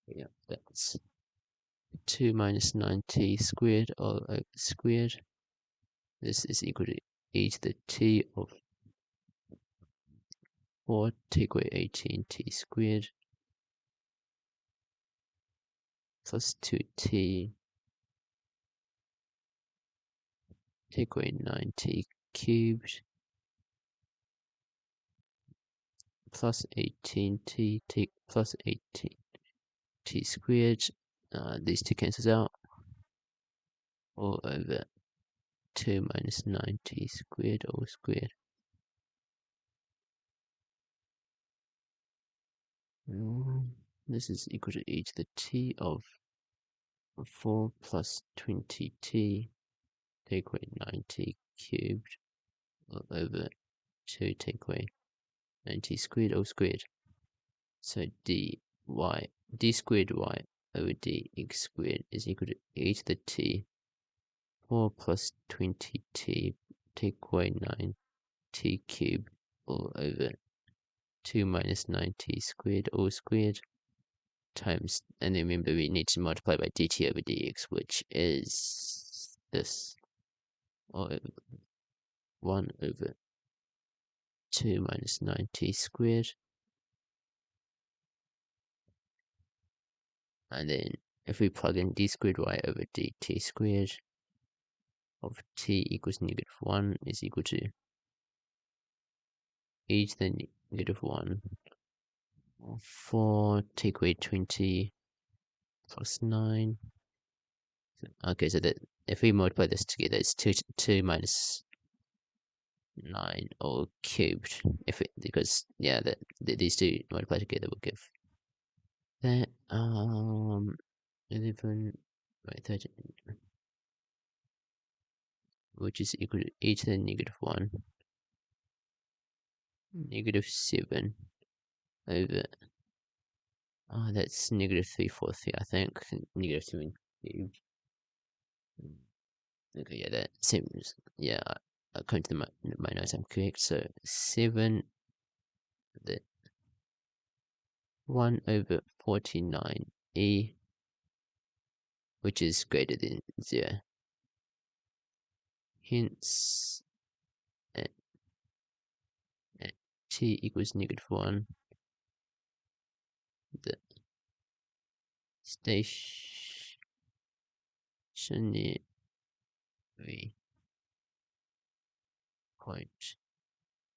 [SPEAKER 1] Yeah, that's 2 minus 9t squared all over squared. This is equal to e to the t of 4 take away 18t squared plus 2t take away 9t cubed plus 18t take plus 18t squared. These two cancels out. All over 2 minus 9t squared all squared. This is equal to e to the t of 4 plus 20t take away 9t cubed all over 2 take away 9t squared all squared. So d squared y over dx squared is equal to e to the t 4 plus 20t take away 9t cubed all over 2 minus 9t squared all squared times, and then remember we need to multiply by dt over dx, which is this, all over 1 over 2 minus 9t squared. And then if we plug in d squared y over dt squared of t equals negative 1 is equal to e to the negative 1 4 take away 20 plus 9 Okay, so that if we multiply this together, it's 2 minus 9 all cubed. If it because yeah, these two multiplied together will give that 11 wait 13, which is equal to e to the negative 1 negative 7 over that's negative 343 I think negative 7 cubed. Okay, yeah, that seems yeah. According to my notes, I'm correct. So 7 the 1 over 49 e, which is greater than 0. Hence, at, at t equals negative 1, the stationary point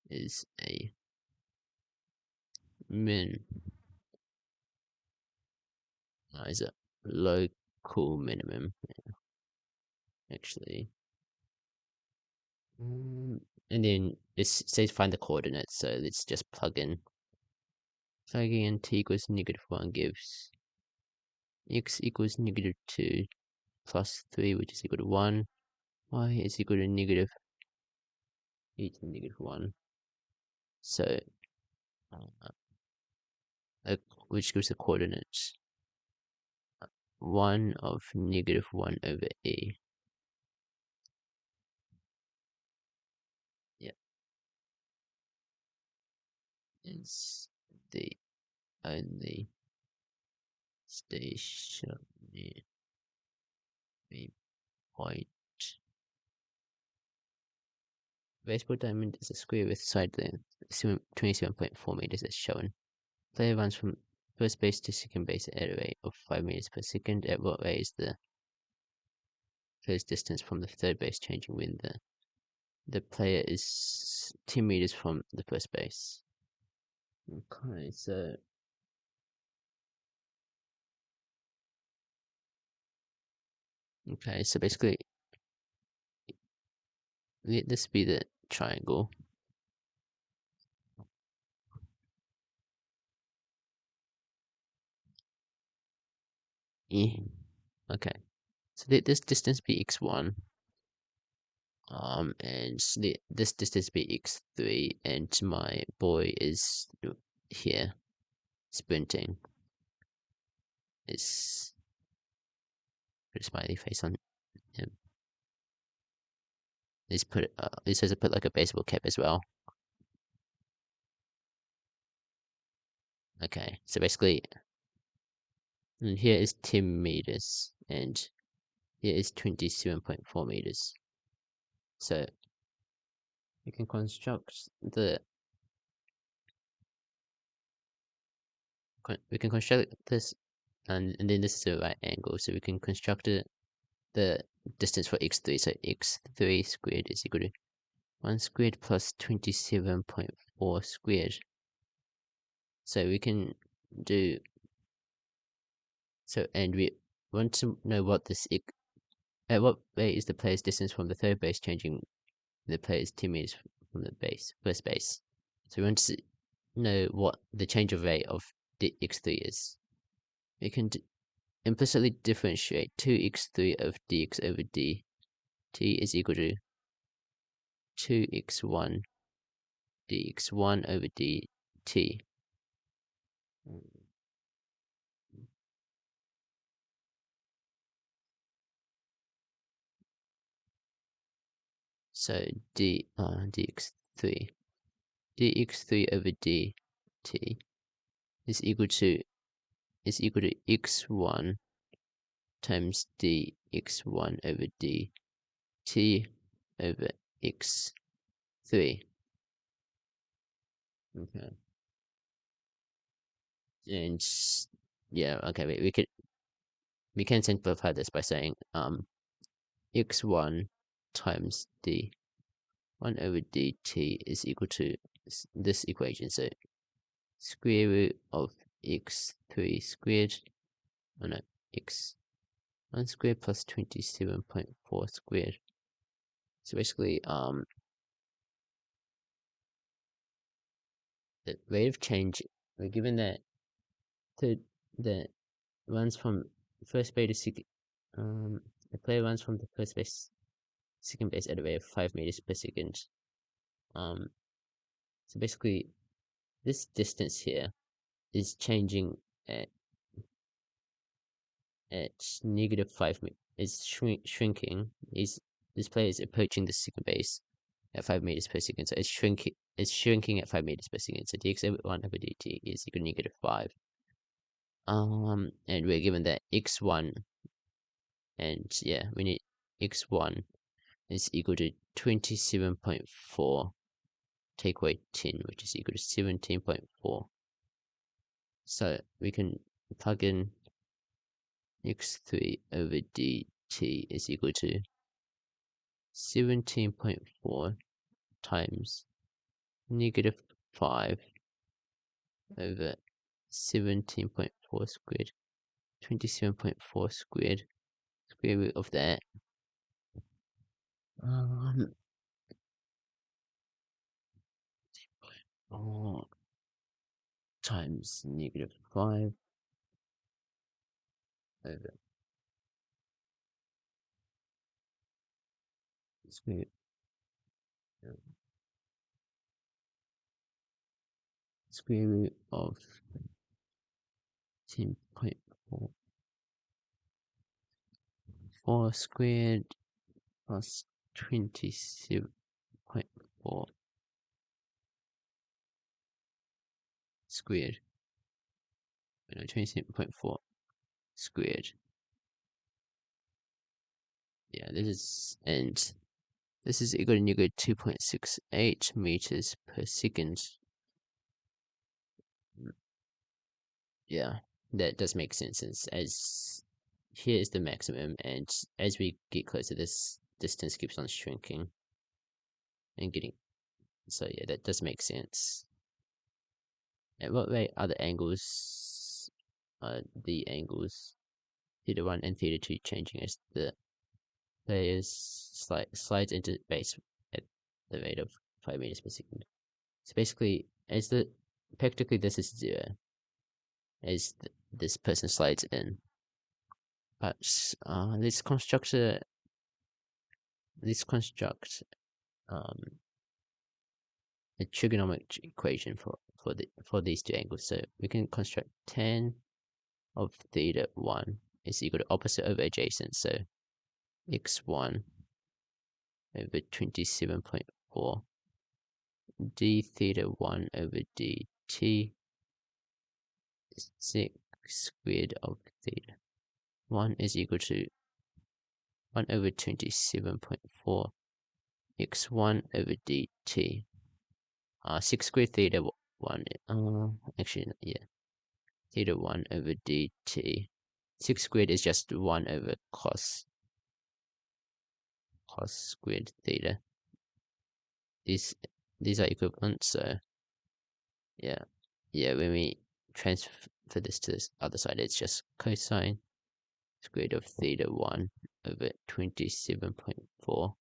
[SPEAKER 1] is a min, is a local minimum, actually. And then it says find the coordinates, so let's just plug in. Plugging in t equals negative 1 gives x equals negative 2 plus 3, which is equal to 1. Y is equal to negative e to the negative 1. So, which gives the coordinates 1 of negative 1 over e. Yeah, is the only stationary point. Baseball diamond is a square with side length 27.4 meters as shown. Player runs from first base to second base at a rate of 5 meters per second. At what rate is the player's distance from the third base changing when the player is 10 meters from the first base? Okay, so basically let this be the triangle. Yeah. Okay. So let this distance be x1. And let this distance be x3, and my boy is here sprinting. Is put a smiley face on him. This has to put like a baseball cap as well. Okay, so basically, and here is 10 meters, and here is 27.4 meters. So we can construct this, and then this is the right angle, so we can construct the distance for x3. So x3 squared is equal to 1 squared plus 27.4 squared. So we can do so, and we want to know what at what rate is the player's distance from the third base changing the player's 10 meters from the first base. So we want to know what the change of rate of x3 is. We can implicitly differentiate 2x3 of dx over dt is equal to 2x1 dx1 over dt. So dx3 over dt is equal to x1 times dx1 over dt over x3. Okay. And yeah, okay, we can simplify this by saying x1 times d1 over dt is equal to this equation. So square root of x3 squared, oh no, x 1 squared plus 27.4 squared. So basically, the rate of change, we're given that the runs from first base to second, the player runs from the first base, second base at a rate of 5 meters per second. So basically, this distance here is changing at -5 is shrinking. This player is approaching the second base at 5 meters per second, so it's shrinking at 5 meters per second. So dx over 1 over dt is equal to -5. And we're given that x1, and yeah, we need x1 is equal to 27.4 take away 10, which is equal to 17.4. So we can plug in x3 over dt is equal to 17.4 times -5 over 17.4 squared, 27.4 squared, square root of that. Times -5 over square root of 10.4 4 squared plus 27.4 squared. No, 27.4 squared. Yeah, this is equal to -2.68 meters per second. Yeah, that does make sense, as here is the maximum, and as we get closer, this distance keeps on shrinking and getting. So yeah, that does make sense. At what rate are the angles, theta1 and theta2 changing as the players slides into base at the rate of 5 meters per second? So basically, practically this is 0 as this person slides in. But let's construct a trigonometric equation for these two angles. So we can construct tan of theta1 is equal to opposite over adjacent. So x1 over 27.4 d theta1 over dt is 6 squared of theta1 is equal to 1 over 27.4 x1 over dt. 6 squared theta1, actually, yeah, theta1 over dt. 6 squared is just 1 over cos squared theta. These are equivalent, so yeah, when we transfer this to this other side, it's just cosine squared of theta1 over 27.4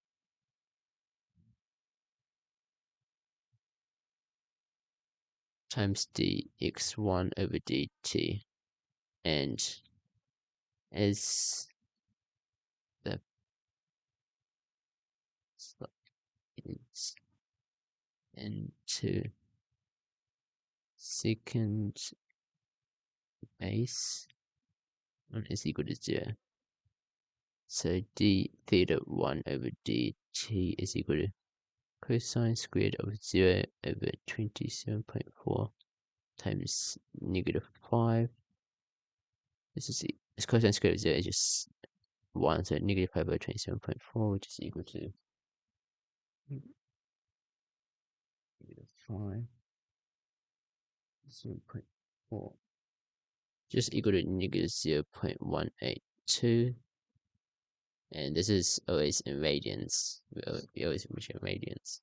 [SPEAKER 1] times dx1 over dt, and as the slides into second base, 1 is equal to 0. So d theta1 over dt is equal to cosine squared of 0 over 27.4 times -5. This cosine squared of 0 is just 1, so -5 over 27.4, which is equal to -5 0.4, just equal to -0.182. And this is always in radians. We always measure radians.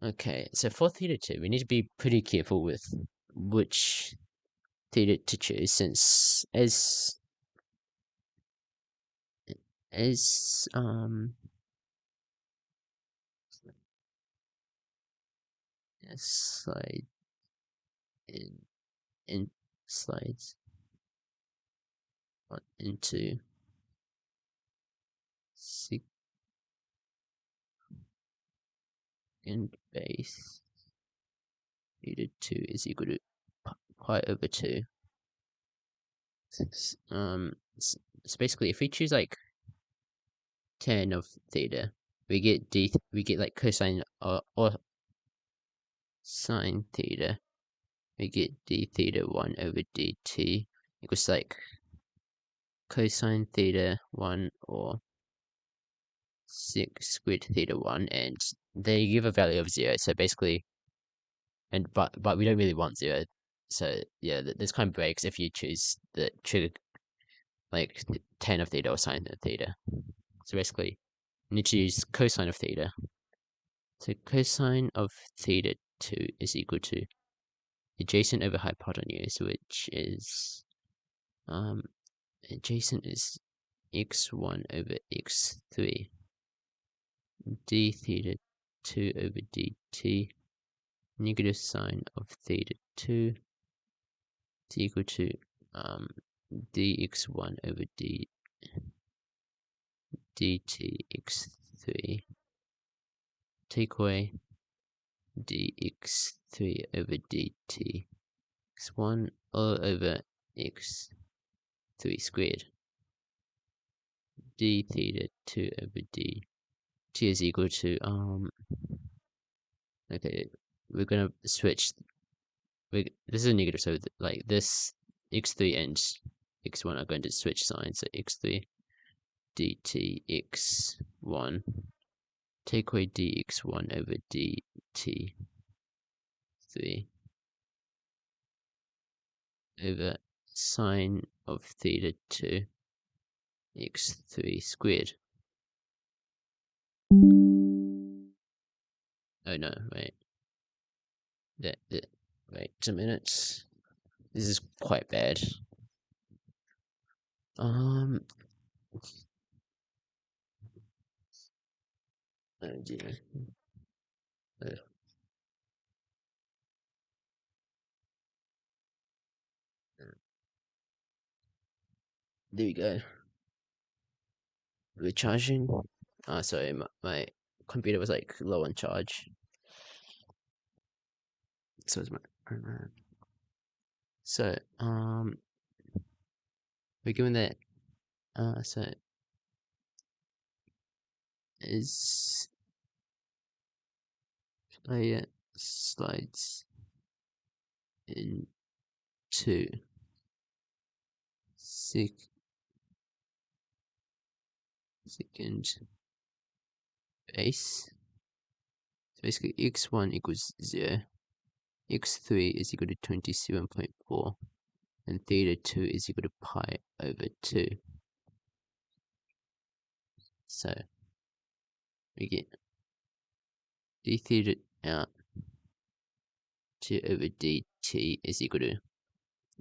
[SPEAKER 1] Okay, so for theta2, we need to be pretty careful with which theta to choose, since as is slide in slides into secant base theta 2 is equal to pi over 2. So basically, if we choose like tan of theta, we get like cosine or sine theta. We get d theta 1 over dt equals like cosine theta 1 or sec squared theta 1, and they give a value of 0. So basically, but we don't really want 0. So yeah, this kind of breaks if you choose the trigger like tan of theta or sine of theta. So basically, you need to use cosine of theta. So cosine of theta 2 is equal to adjacent over hypotenuse, which is adjacent is x1 over x3 d theta 2 over dt negative sine of theta 2 is equal to dx1 over dt x3 take away dx3 over dt x1 all over x3 squared d theta 2 over dt is equal to okay, we're gonna switch. This is a negative, so like this x3 and x1 are going to switch signs. So x3 dt x1 take away dx1 over dt 3 over sine of theta 2 x3 squared. Oh no, wait. Wait a minute. This is quite bad. Oh dear. Oh. There we go. We're charging. Sorry, my computer was like low on charge. So is my so we're given that so is player slides into second base. So basically x1 equals 0, x3 is equal to 27.4, and theta 2 is equal to pi over 2. So we get d theta out 2 over dt is equal to,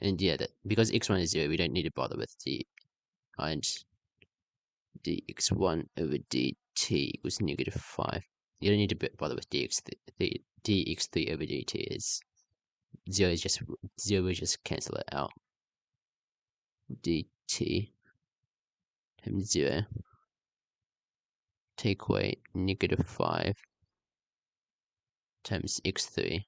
[SPEAKER 1] and yeah, that because x1 is 0, we don't need to bother with the and dx1 over dt equals negative 5. You don't need to bother with dx3 over dt is 0 is just 0 will just cancel it out. dt times 0 take away negative 5 times x3.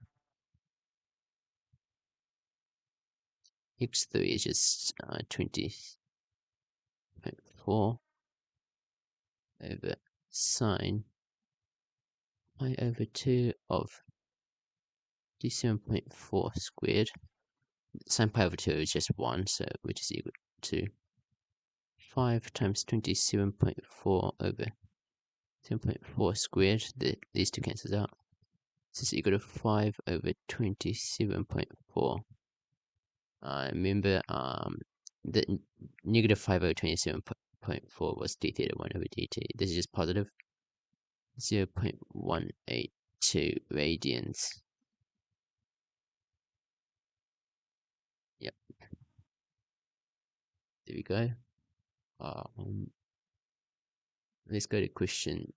[SPEAKER 1] x3 is just 20.4 over sine pi over 2 of d7.4 squared. Sine pi over 2 is just 1, so which is equal to 5 times 27.4 over 10.4 squared. These two cancels out. This is equal to 5 over 27.4. Remember, the negative 5 over 27.4 was d theta 1 over dt. This is just positive 0.182 radians. Yep. There we go. let's go to question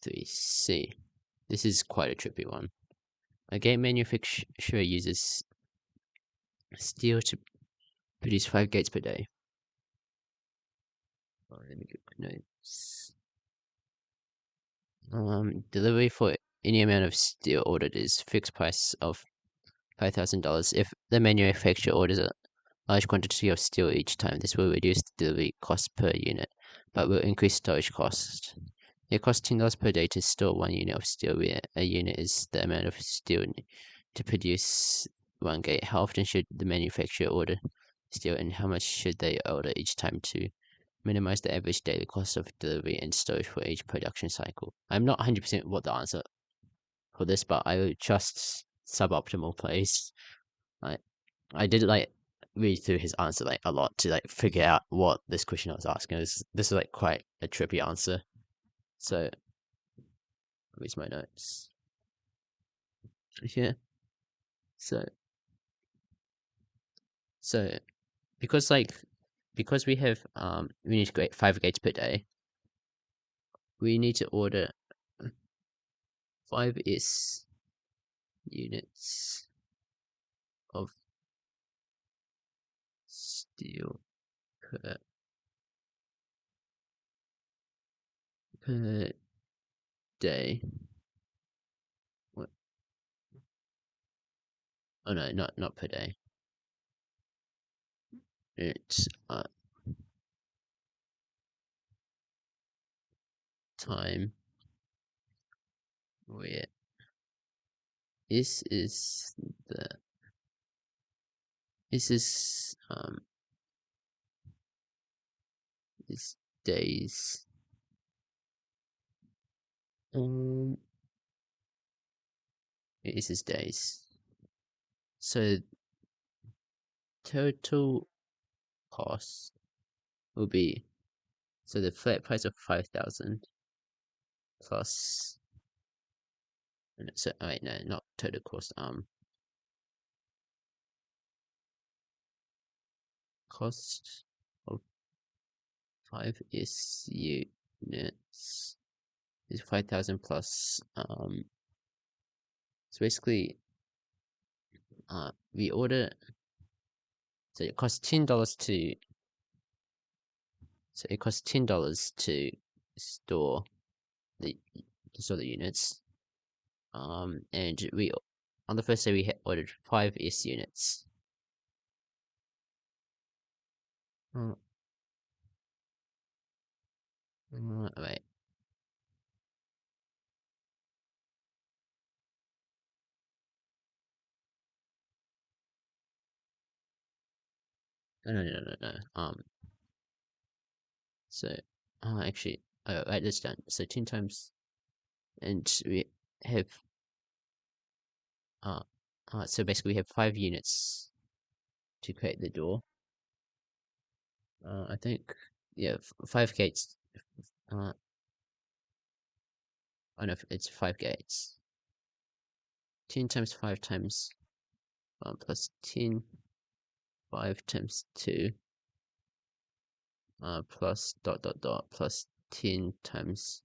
[SPEAKER 1] 3C. This is quite a trippy one. A game manufacturer uses steel to produce 5 gates per day. Oh, let me get my notes. Delivery for any amount of steel ordered is fixed price of $5,000. If the manufacturer orders a large quantity of steel each time, this will reduce the delivery cost per unit, but will increase storage cost. It costs $10 per day to store 1 unit of steel, where a unit is the amount of steel to produce 1 gate. How often should the manufacturer order steel, and how much should they order each time to minimize the average daily cost of delivery and storage for each production cycle? I'm not 100% what the answer for this, but I would trust suboptimal place. I did like read through his answer like a lot to like figure out what this question was asking. This is like quite a trippy answer. So where's my notes? Here. So because we have we need to create 5 gates per day, we need to order 5 units of steel per day. What? Oh no, not per day. It's time where this is this days this is days. So total cost will be, so the flat price of 5,000 plus, so wait, no, not total cost, cost of 5 units is 5,000 plus, so basically we order, so it costs $10 to, to store the units, and we on the first day we ordered 5 units. Wait. No. So, actually, write this down. So 10 times, and we have, so basically we have 5 units to create the door. I think, yeah, 5 gates. Oh no, it's 5 gates. 10 times 5 times 1 plus 10, 5 times 2, plus dot dot dot plus 10 times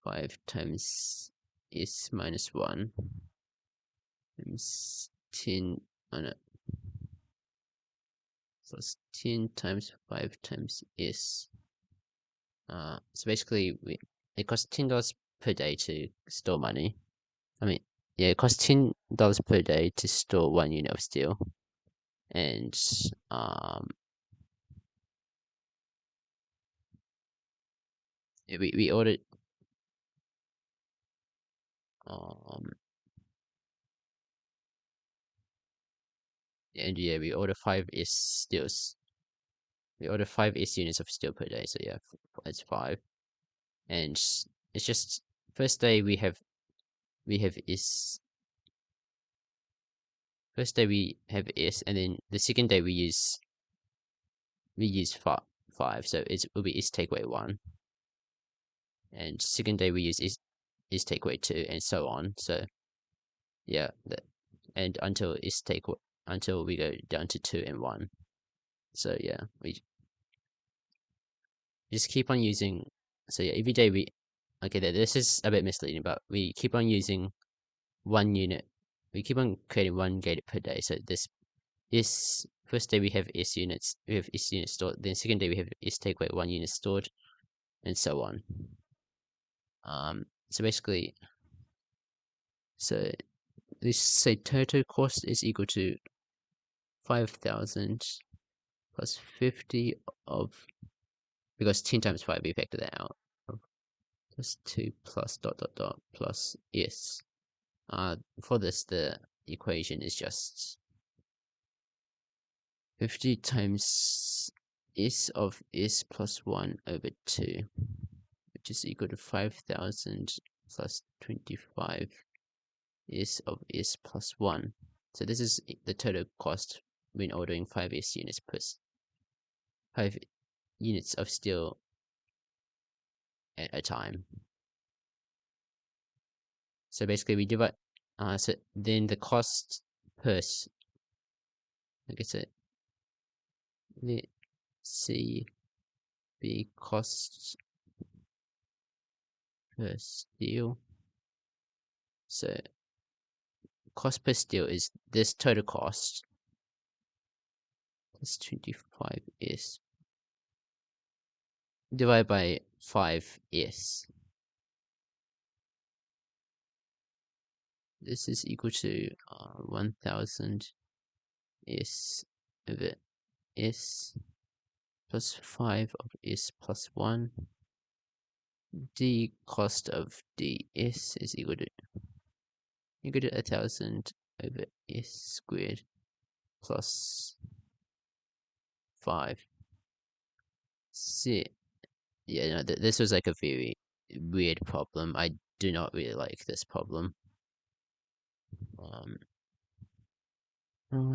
[SPEAKER 1] 5 times s minus 1 times 10, oh no, plus 10 times 5 times s. So basically it costs $10 per day to store money. I mean, yeah, it costs $10 per day to store 1 unit of steel. And we ordered and yeah, we order 5 steels. We order 5 units of steel per day, so yeah, it's 5. And it's just first day we have first day we have s, and then the second day we use 5, so it will be is takeaway 1, and second day we use is takeaway 2, and so on. So yeah, and until until we go down to 2 and 1. So yeah, we just keep on using So yeah, every day this is a bit misleading, but we keep on using 1 unit. We keep on creating 1 gate per day. So this first day we have S units stored. Then second day we have S takeaway 1 unit stored, and so on. So basically, so this say total cost is equal to 5,000 plus 50 of, because 10 times 5 we factor that out, plus 2 plus dot dot dot plus S. For this, the equation is just 50 times S of S plus 1 over 2, which is equal to 5,000 plus 25 S of S plus 1. So this is the total cost when ordering 5 S units per 5 units of steel at a time. So basically we divide, so then the cost per, I guess it, let's see, the cost per steel. So cost per steel is this total cost plus 25S divided by 5S. This is equal to 1000 S over S plus 5 of S plus 1. The cost of ds is equal to 1000 over S squared plus 5. See, yeah, no, this was like a very weird problem. I do not really like this problem.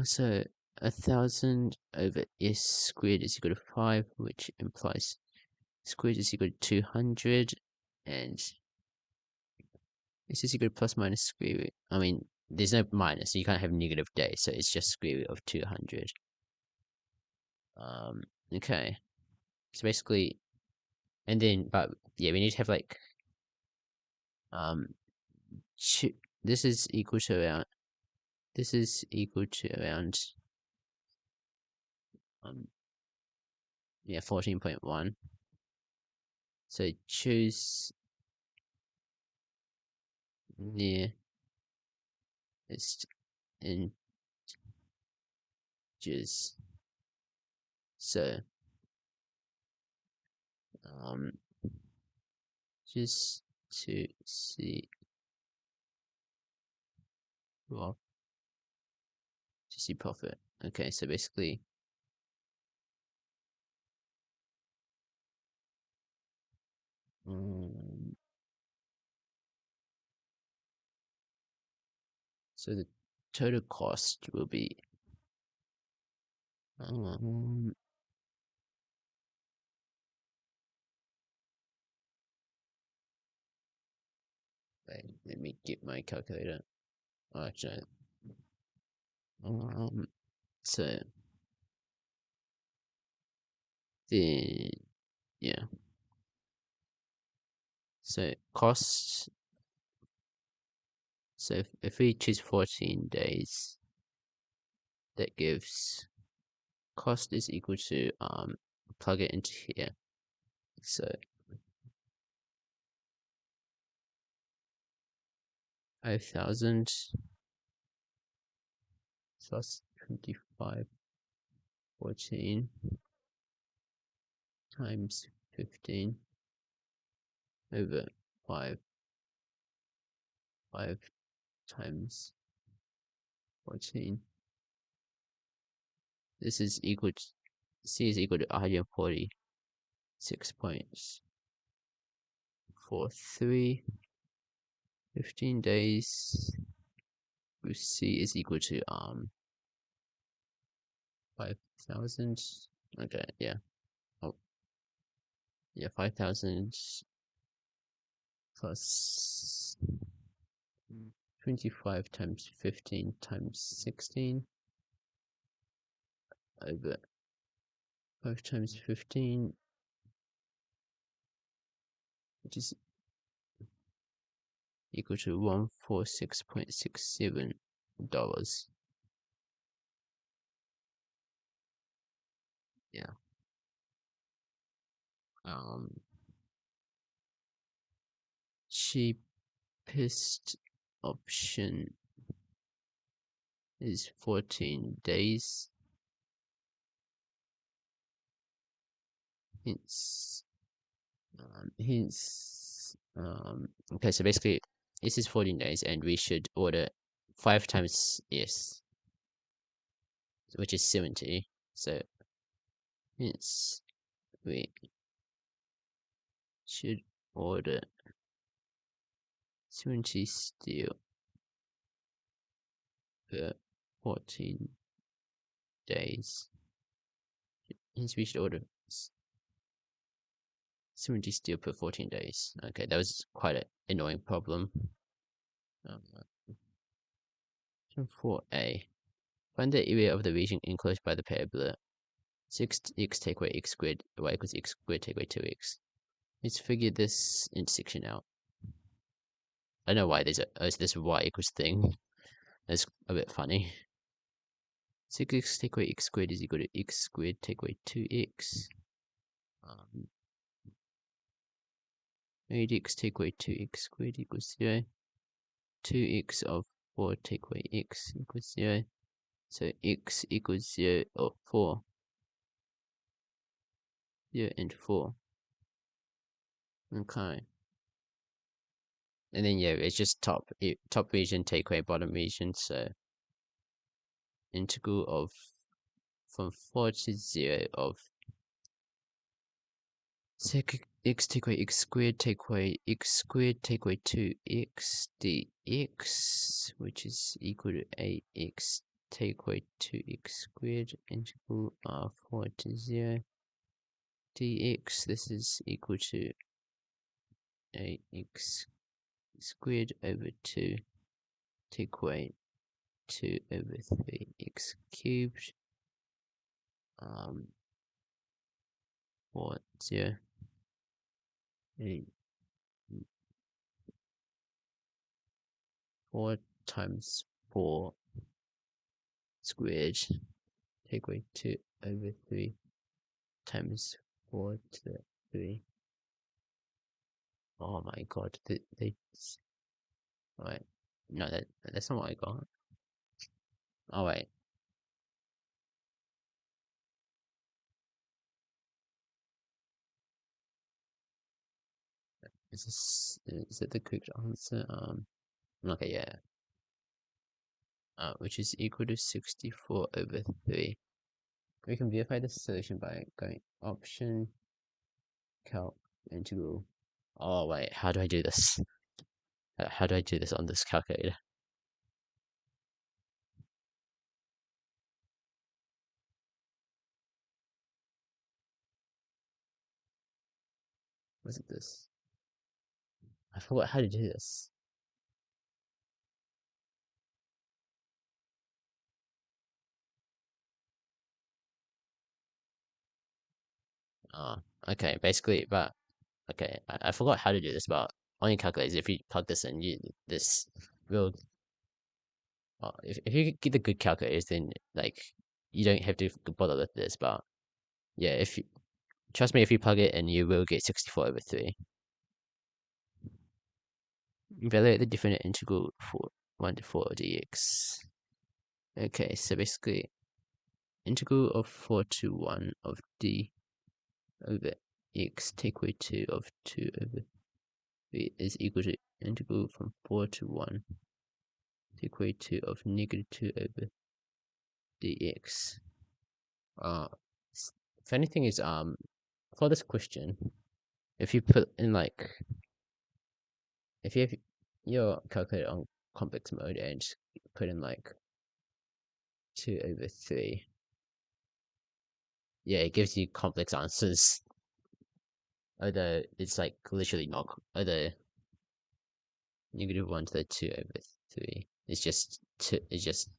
[SPEAKER 1] So 1000 over S squared is equal to 5, which implies squared is equal to 200, and this is equal to plus minus square root. I mean, there's no minus, so you can't have negative days, so it's just square root of 200. Okay. So basically, and then, but yeah, we need to have like, um, this is equal to around, this is equal to around, yeah, 14.1. So choose near integers. So, um, just to see, well, to see profit. Okay, so basically, so the total cost will be, wait, let me get my calculator. Oh, actually, so the, yeah, so cost, so if we choose 14 days, that gives cost is equal to, plug it into here. So 5,000 plus 25, 14 times 15 over 5, 5 times 14. This is equal to, C is equal to 146.43. 15 days with C is equal to 5,000. Okay, yeah. Oh, yeah, 5,000 plus 25 times 15 times 16 over 5 times 15 which is equal to $146.67. Yeah. Cheapest option is 14 days. Okay, so basically this is 14 days and we should order 5 times S, which is 70. So hence we should order 70 steel per 14 days. Hence we should order 70 steel per 14 days. Okay, that was quite an annoying problem. 4a. Find the area of the region enclosed by the parabola 6x take away x squared y equals x squared take away 2x. Let's figure this intersection out. I know why there's this y equals thing. That's a bit funny. 6x take away x squared is equal to x squared take away 2x. 8x take away 2x squared equals 0. 2x of 4 take away x equals 0. So x equals 0 or 4. 0 and 4. Okay. And then yeah, it's just top region take away bottom region. So integral of from 4 to 0 of sec x take away x squared take away 2x dx, which is equal to 8x take away 2x squared integral of 4 to 0 dx. This is equal to 8x squared over 2 take away 2 over 3x cubed 4 0 8 4 times 4 squared take away 2 over 3 times 4 to the 3. Oh my god, they wait, no, that's not what I got. Oh wait, is it the correct answer? Okay, yeah. Which is equal to 64 over 3. We can verify the solution by going option calc integral. Oh wait, how do I do this? How do I do this on this calculator? Was it this? I forgot how to do this. Oh, okay, basically, but okay, I forgot how to do this, but on your calculator, if you plug this in, this will. If you get the good calculators, then like you don't have to bother with this. But yeah, if you trust me, if you plug it in, you will get 64 over 3. Evaluate the different integral for 1 to 4 dx. Okay, so basically, integral of 4 to 1 of d over x take away 2 of 2 over 3 is equal to integral from 4 to 1 take away 2 of negative 2 over dx. Funny thing is, for this question, if you put in like, if you have your calculator on complex mode and put in like 2 over 3, yeah, it gives you complex answers. Although it's like literally not, although negative 1 to the 2 over 3 is just 2, is just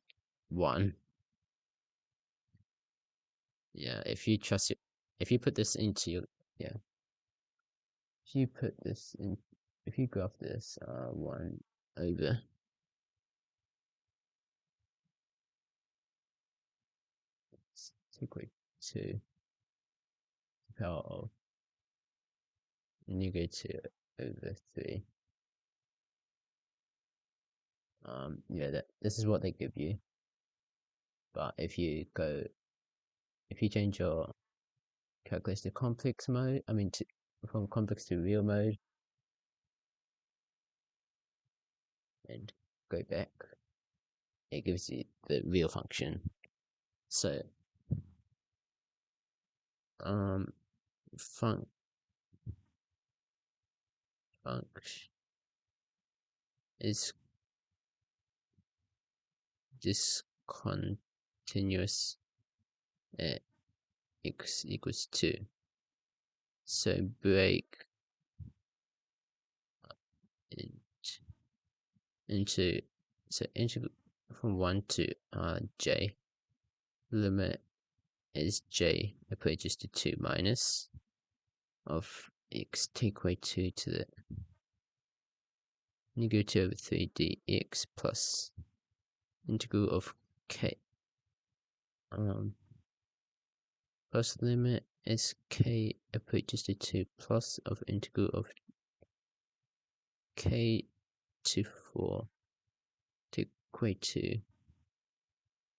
[SPEAKER 1] 1. Yeah, if you trust it, if you put this into your, yeah. if you put this in, if you graph this 1 over take away 2 power of -2 over 3. Yeah, this is what they give you. But if you change your calculus to complex mode, from complex to real mode, and go back, it gives you the real function. So, function is discontinuous at x equals 2. So break into integral from 1 to j, limit is j approaches to 2 minus of x take away 2 to the -2 over 3 dx plus integral of k plus limit is k approaches to 2 plus of integral of k to 4 take away 2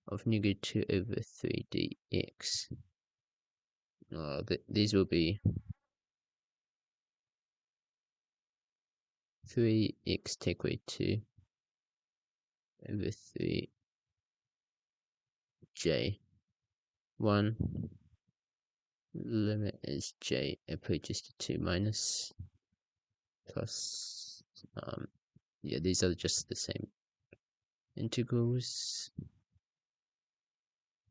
[SPEAKER 1] of -2 over 3 dx. These will be 3x take away 2 over 3j. 1 limit is j approaches to 2 minus plus yeah, these are just the same integrals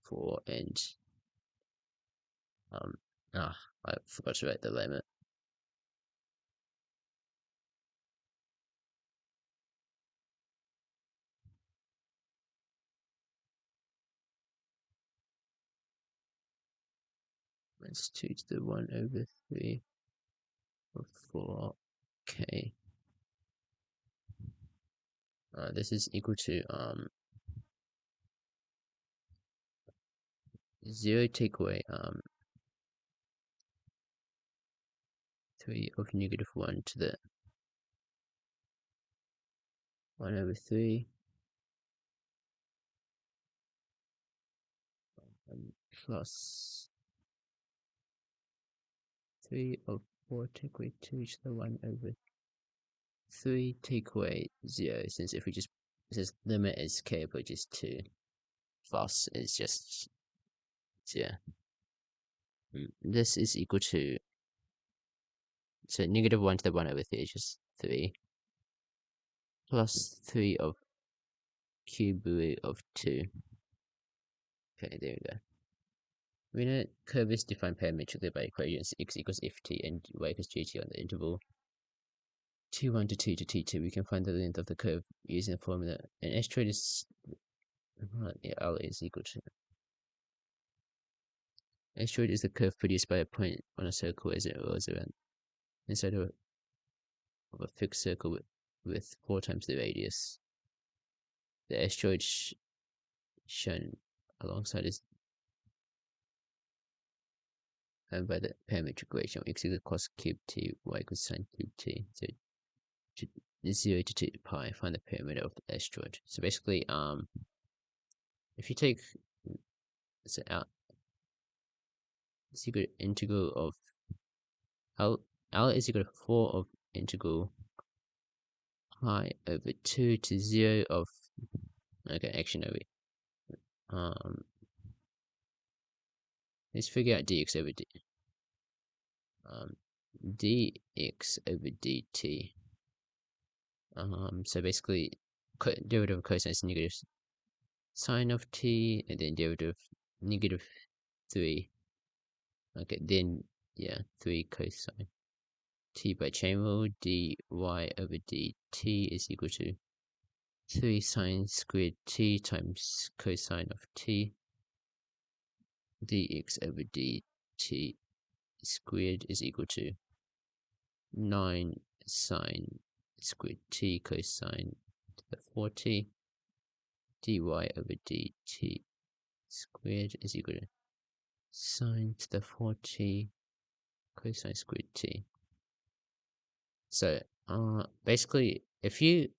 [SPEAKER 1] for and I forgot to write the limit. It's 2 to the 1 over 3 of 4k. This is equal to 0 take away 3 of -1 to the 1 over 3 plus 3 of 4 take away 2 to the 1 over 3 take away 0, since if we just, since limit is k approaches 2, plus is just 0. This is equal to, so -1 to the 1 over 3 is just 3, plus 3 of cube root of 2. Okay, there we go. We know curve is defined parametrically by equations x equals ft and y equals gt on the interval t1 to t2. We can find the length of the curve using the formula, and asteroid is L is equal to asteroid is the curve produced by a point on a circle as it rolls around inside of a fixed circle with 4 times the radius. The asteroid shown alongside is by the parametric equation x equals cos cube t, y equals sin cube t. So 0 to 2 pi, find the perimeter of the asteroid. So basically, if you take so out, it's equal to integral of L is equal to 4 of integral pi over 2 to 0 of, okay, actually no, let's figure out dx over dx over dt. So basically, derivative of cosine is negative sine of t, and then derivative of -3. Okay, then yeah, 3 cosine t by chain rule dy over dt is equal to 3 sine squared t times cosine of t dx over dt squared is equal to 9 sine squared t cosine to the 40 dy over dt squared is equal to sine to the 40 cosine squared t. So basically, if you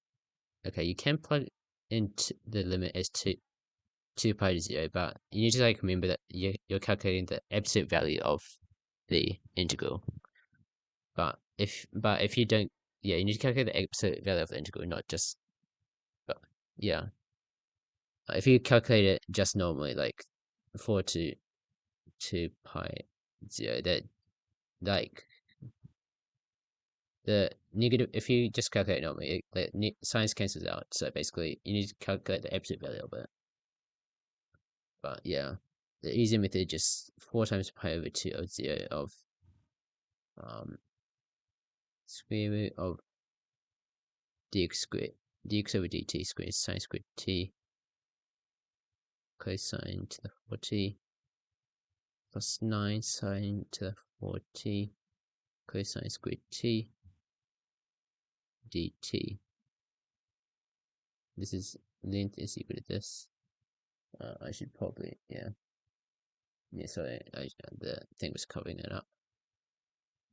[SPEAKER 1] you can plug into the limit as 2 pi to 0, but you need to remember that you're calculating the absolute value of the integral. But if you don't, you need to calculate the absolute value of the integral, not just. But yeah, if you calculate it just normally, like 4 to 2 pi 0, that the negative, if you just calculate normally, the signs cancels out. So basically, you need to calculate the absolute value of it. But yeah, the easy method is just 4 times pi over 2 of 0 of square root of dx squared, dx over dt squared sine squared t cosine to the 40 plus 9 sine to the 40 cosine squared t dt. This is length is equal to this. I should probably, sorry, the thing was covering it up.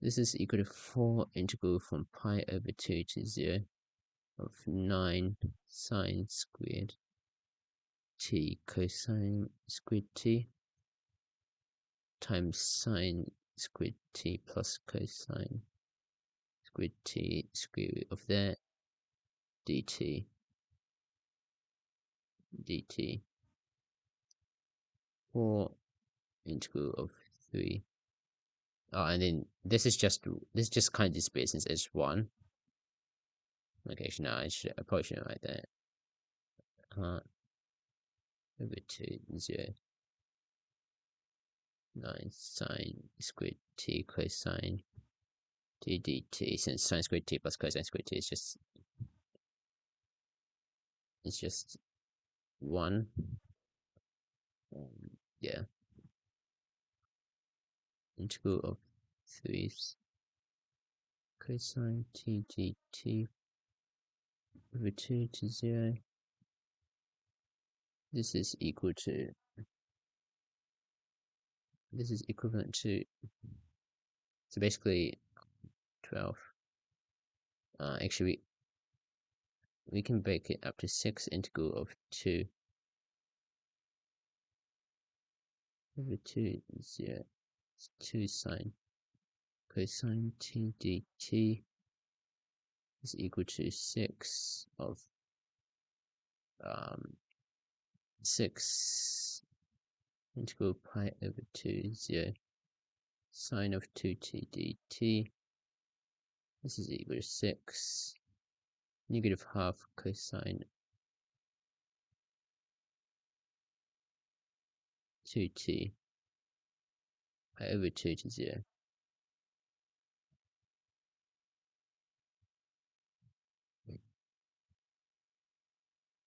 [SPEAKER 1] This is equal to 4 integral from pi over 2 to 0 of 9 sine squared t cosine squared t times sine squared t plus cosine squared t square root of that dt 4 integral of 3. And then this is just kind of displaced since it's 1. Okay, so now I probably shouldn't write that. Over 2 0 9 sine squared t cosine t dt, since sine squared t plus cosine squared t is just 1. Yeah, integral of 3 cosine t dt over 2 to 0. This is equivalent to, so basically 12. Actually, we can break it up to 6 integral of 2 over 2 0 2 sine cosine t dt is equal to 6 of 6 integral pi over 2 0 sine of 2t dt. This is equal to 6 negative half cosine 2t pi over 2 to 0.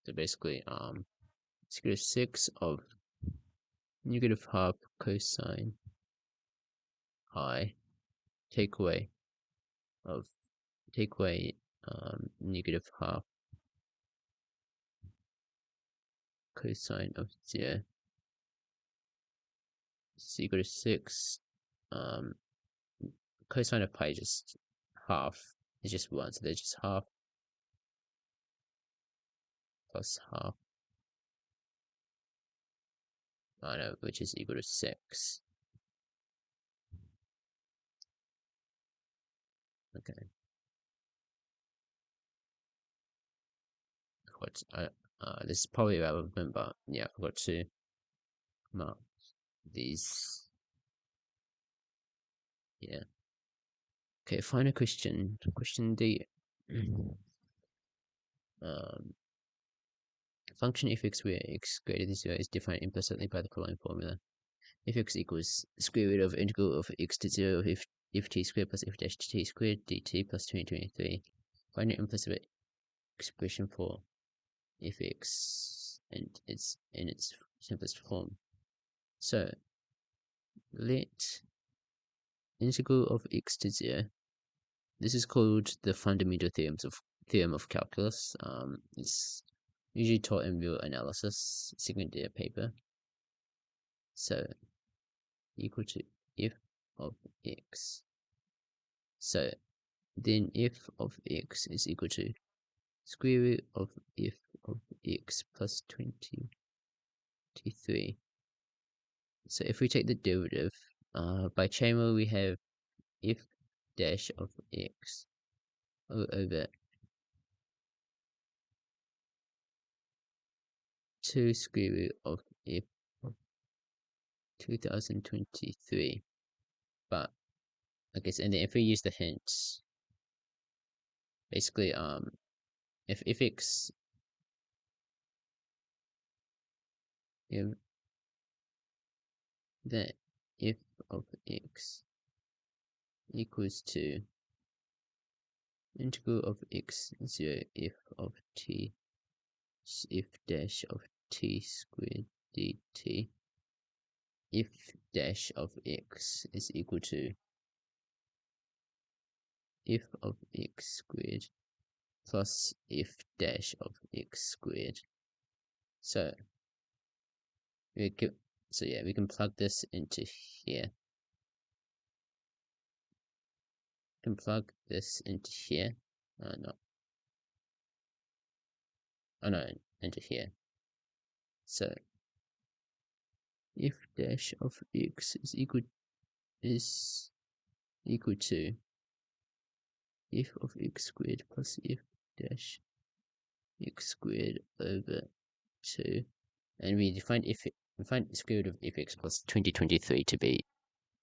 [SPEAKER 1] So basically, it's equal to 6 of negative half cosine I take away negative half cosine of 0 is equal to 6 cosine of pi is just half, it's just 1, so there's just half plus half, which is equal to 6. Okay. This is probably irrelevant, but yeah, I forgot to mark these. Yeah. Okay, final question. Question D. Function f(x) where x greater than 0 is defined implicitly by the following formula. F(x) equals square root of integral of x to 0 if t squared plus f dash t squared dt plus 2023. Find an implicit expression for f(x) and it's in its simplest form. So let integral of x to 0 this is called the fundamental theorem of calculus. It's usually taught in real analysis second year paper. So equal to f of x. So then f of x is equal to square root of f of x plus 23. So if we take the derivative, by chain rule we have f dash of x over 2 square root of f of 2023. But I guess, and then if we use the hints, basically if x if that f of x equals to integral of x 0 f of t f dash of t squared dt, f dash of x is equal to f of x squared plus f dash of x squared. So we can plug this into here. We can plug this into here. Into here. So f dash of x is equal to f of x squared plus f dash x squared over 2, and we find square root of fx plus 2023 to be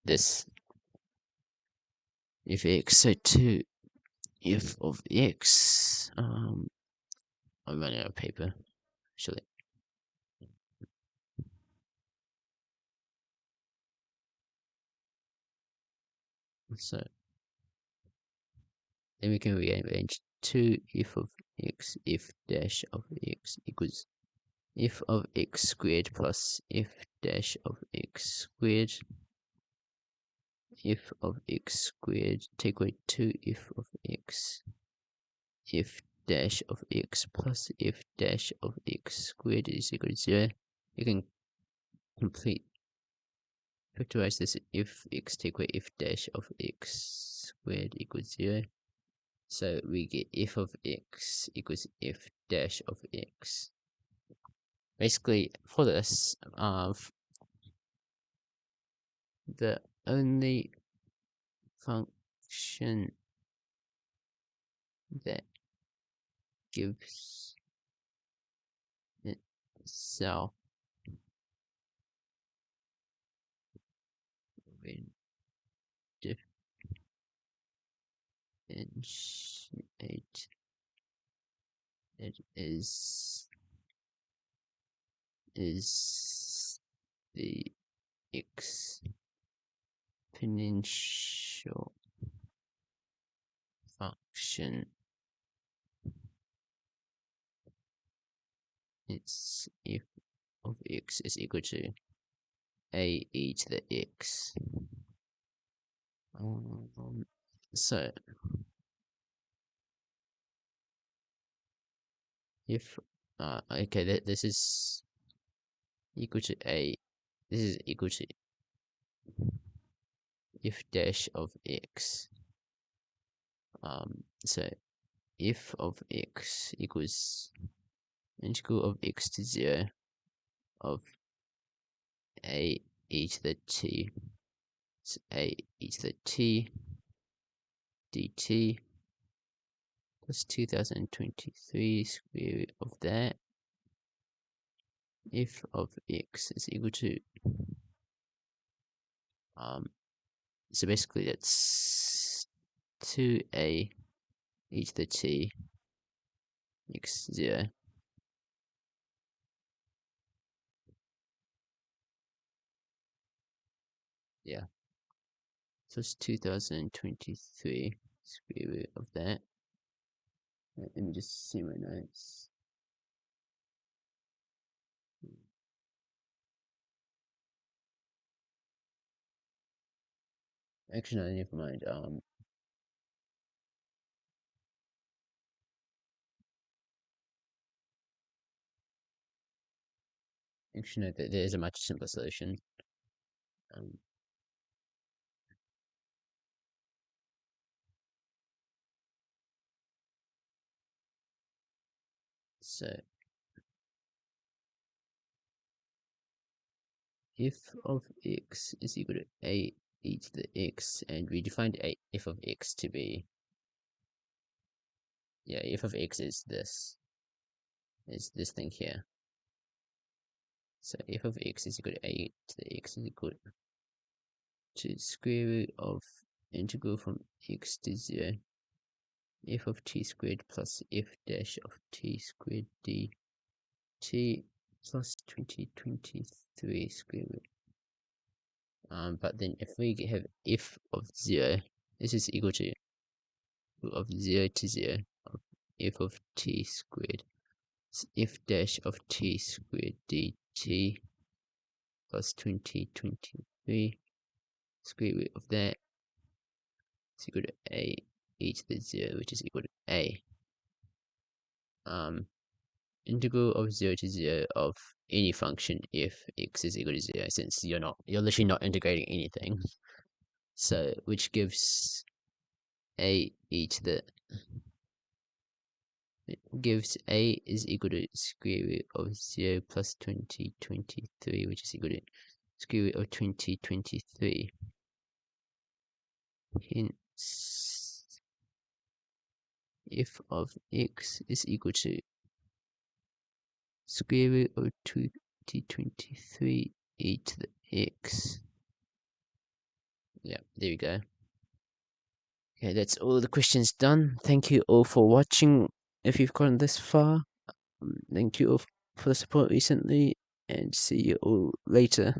[SPEAKER 1] this fx. So 2 f of x, I'm running out of paper actually. So then we can rearrange 2 f of x f dash of x equals f of x squared plus f dash of x squared, f of x squared, take away 2 f of x f dash of x plus f dash of x squared is equal to 0. You can complete factorize this if x take away f dash of x squared equals 0. So we get f of x equals f dash of x. Basically, for this, the only function that gives itself when differentiate it is the exponential function. Its f of x is equal to a e to the x. So if okay, this is equal to a, this is equal to f dash of x. So f of x equals integral of x to 0 of a e to the t, so a e to the t dt plus 2023 square root of that. F of x is equal to so basically that's 2a e to the t x 0. Yeah, so it's 2023 square root of that. Let me just see my notes. Actually, no, never mind. Actually, no, there is a much simpler solution. Um, so f of x is equal to a e to the x, and we defined f of x to be, yeah, f of x is this thing here. So f of x is equal to a to the x is equal to square root of integral from x to 0 f of t squared plus f dash of t squared dt plus 2023 square root. But then if we have f of 0, this is equal to root of 0 to 0 of f of t squared f dash of t squared dt plus 2023 square root of that is equal to a e to the 0, which is equal to a. Integral of 0 to 0 of any function if x is equal to 0, since you're literally not integrating anything. So which gives a e to the is equal to square root of 0 plus 2023, which is equal to square root of 2023. Hence f of x is equal to square root of 2023 e to the x. Yeah, there we go. Okay, that's all the questions done. Thank you all for watching. If you've gotten this far, thank you all for the support recently, and see you all later.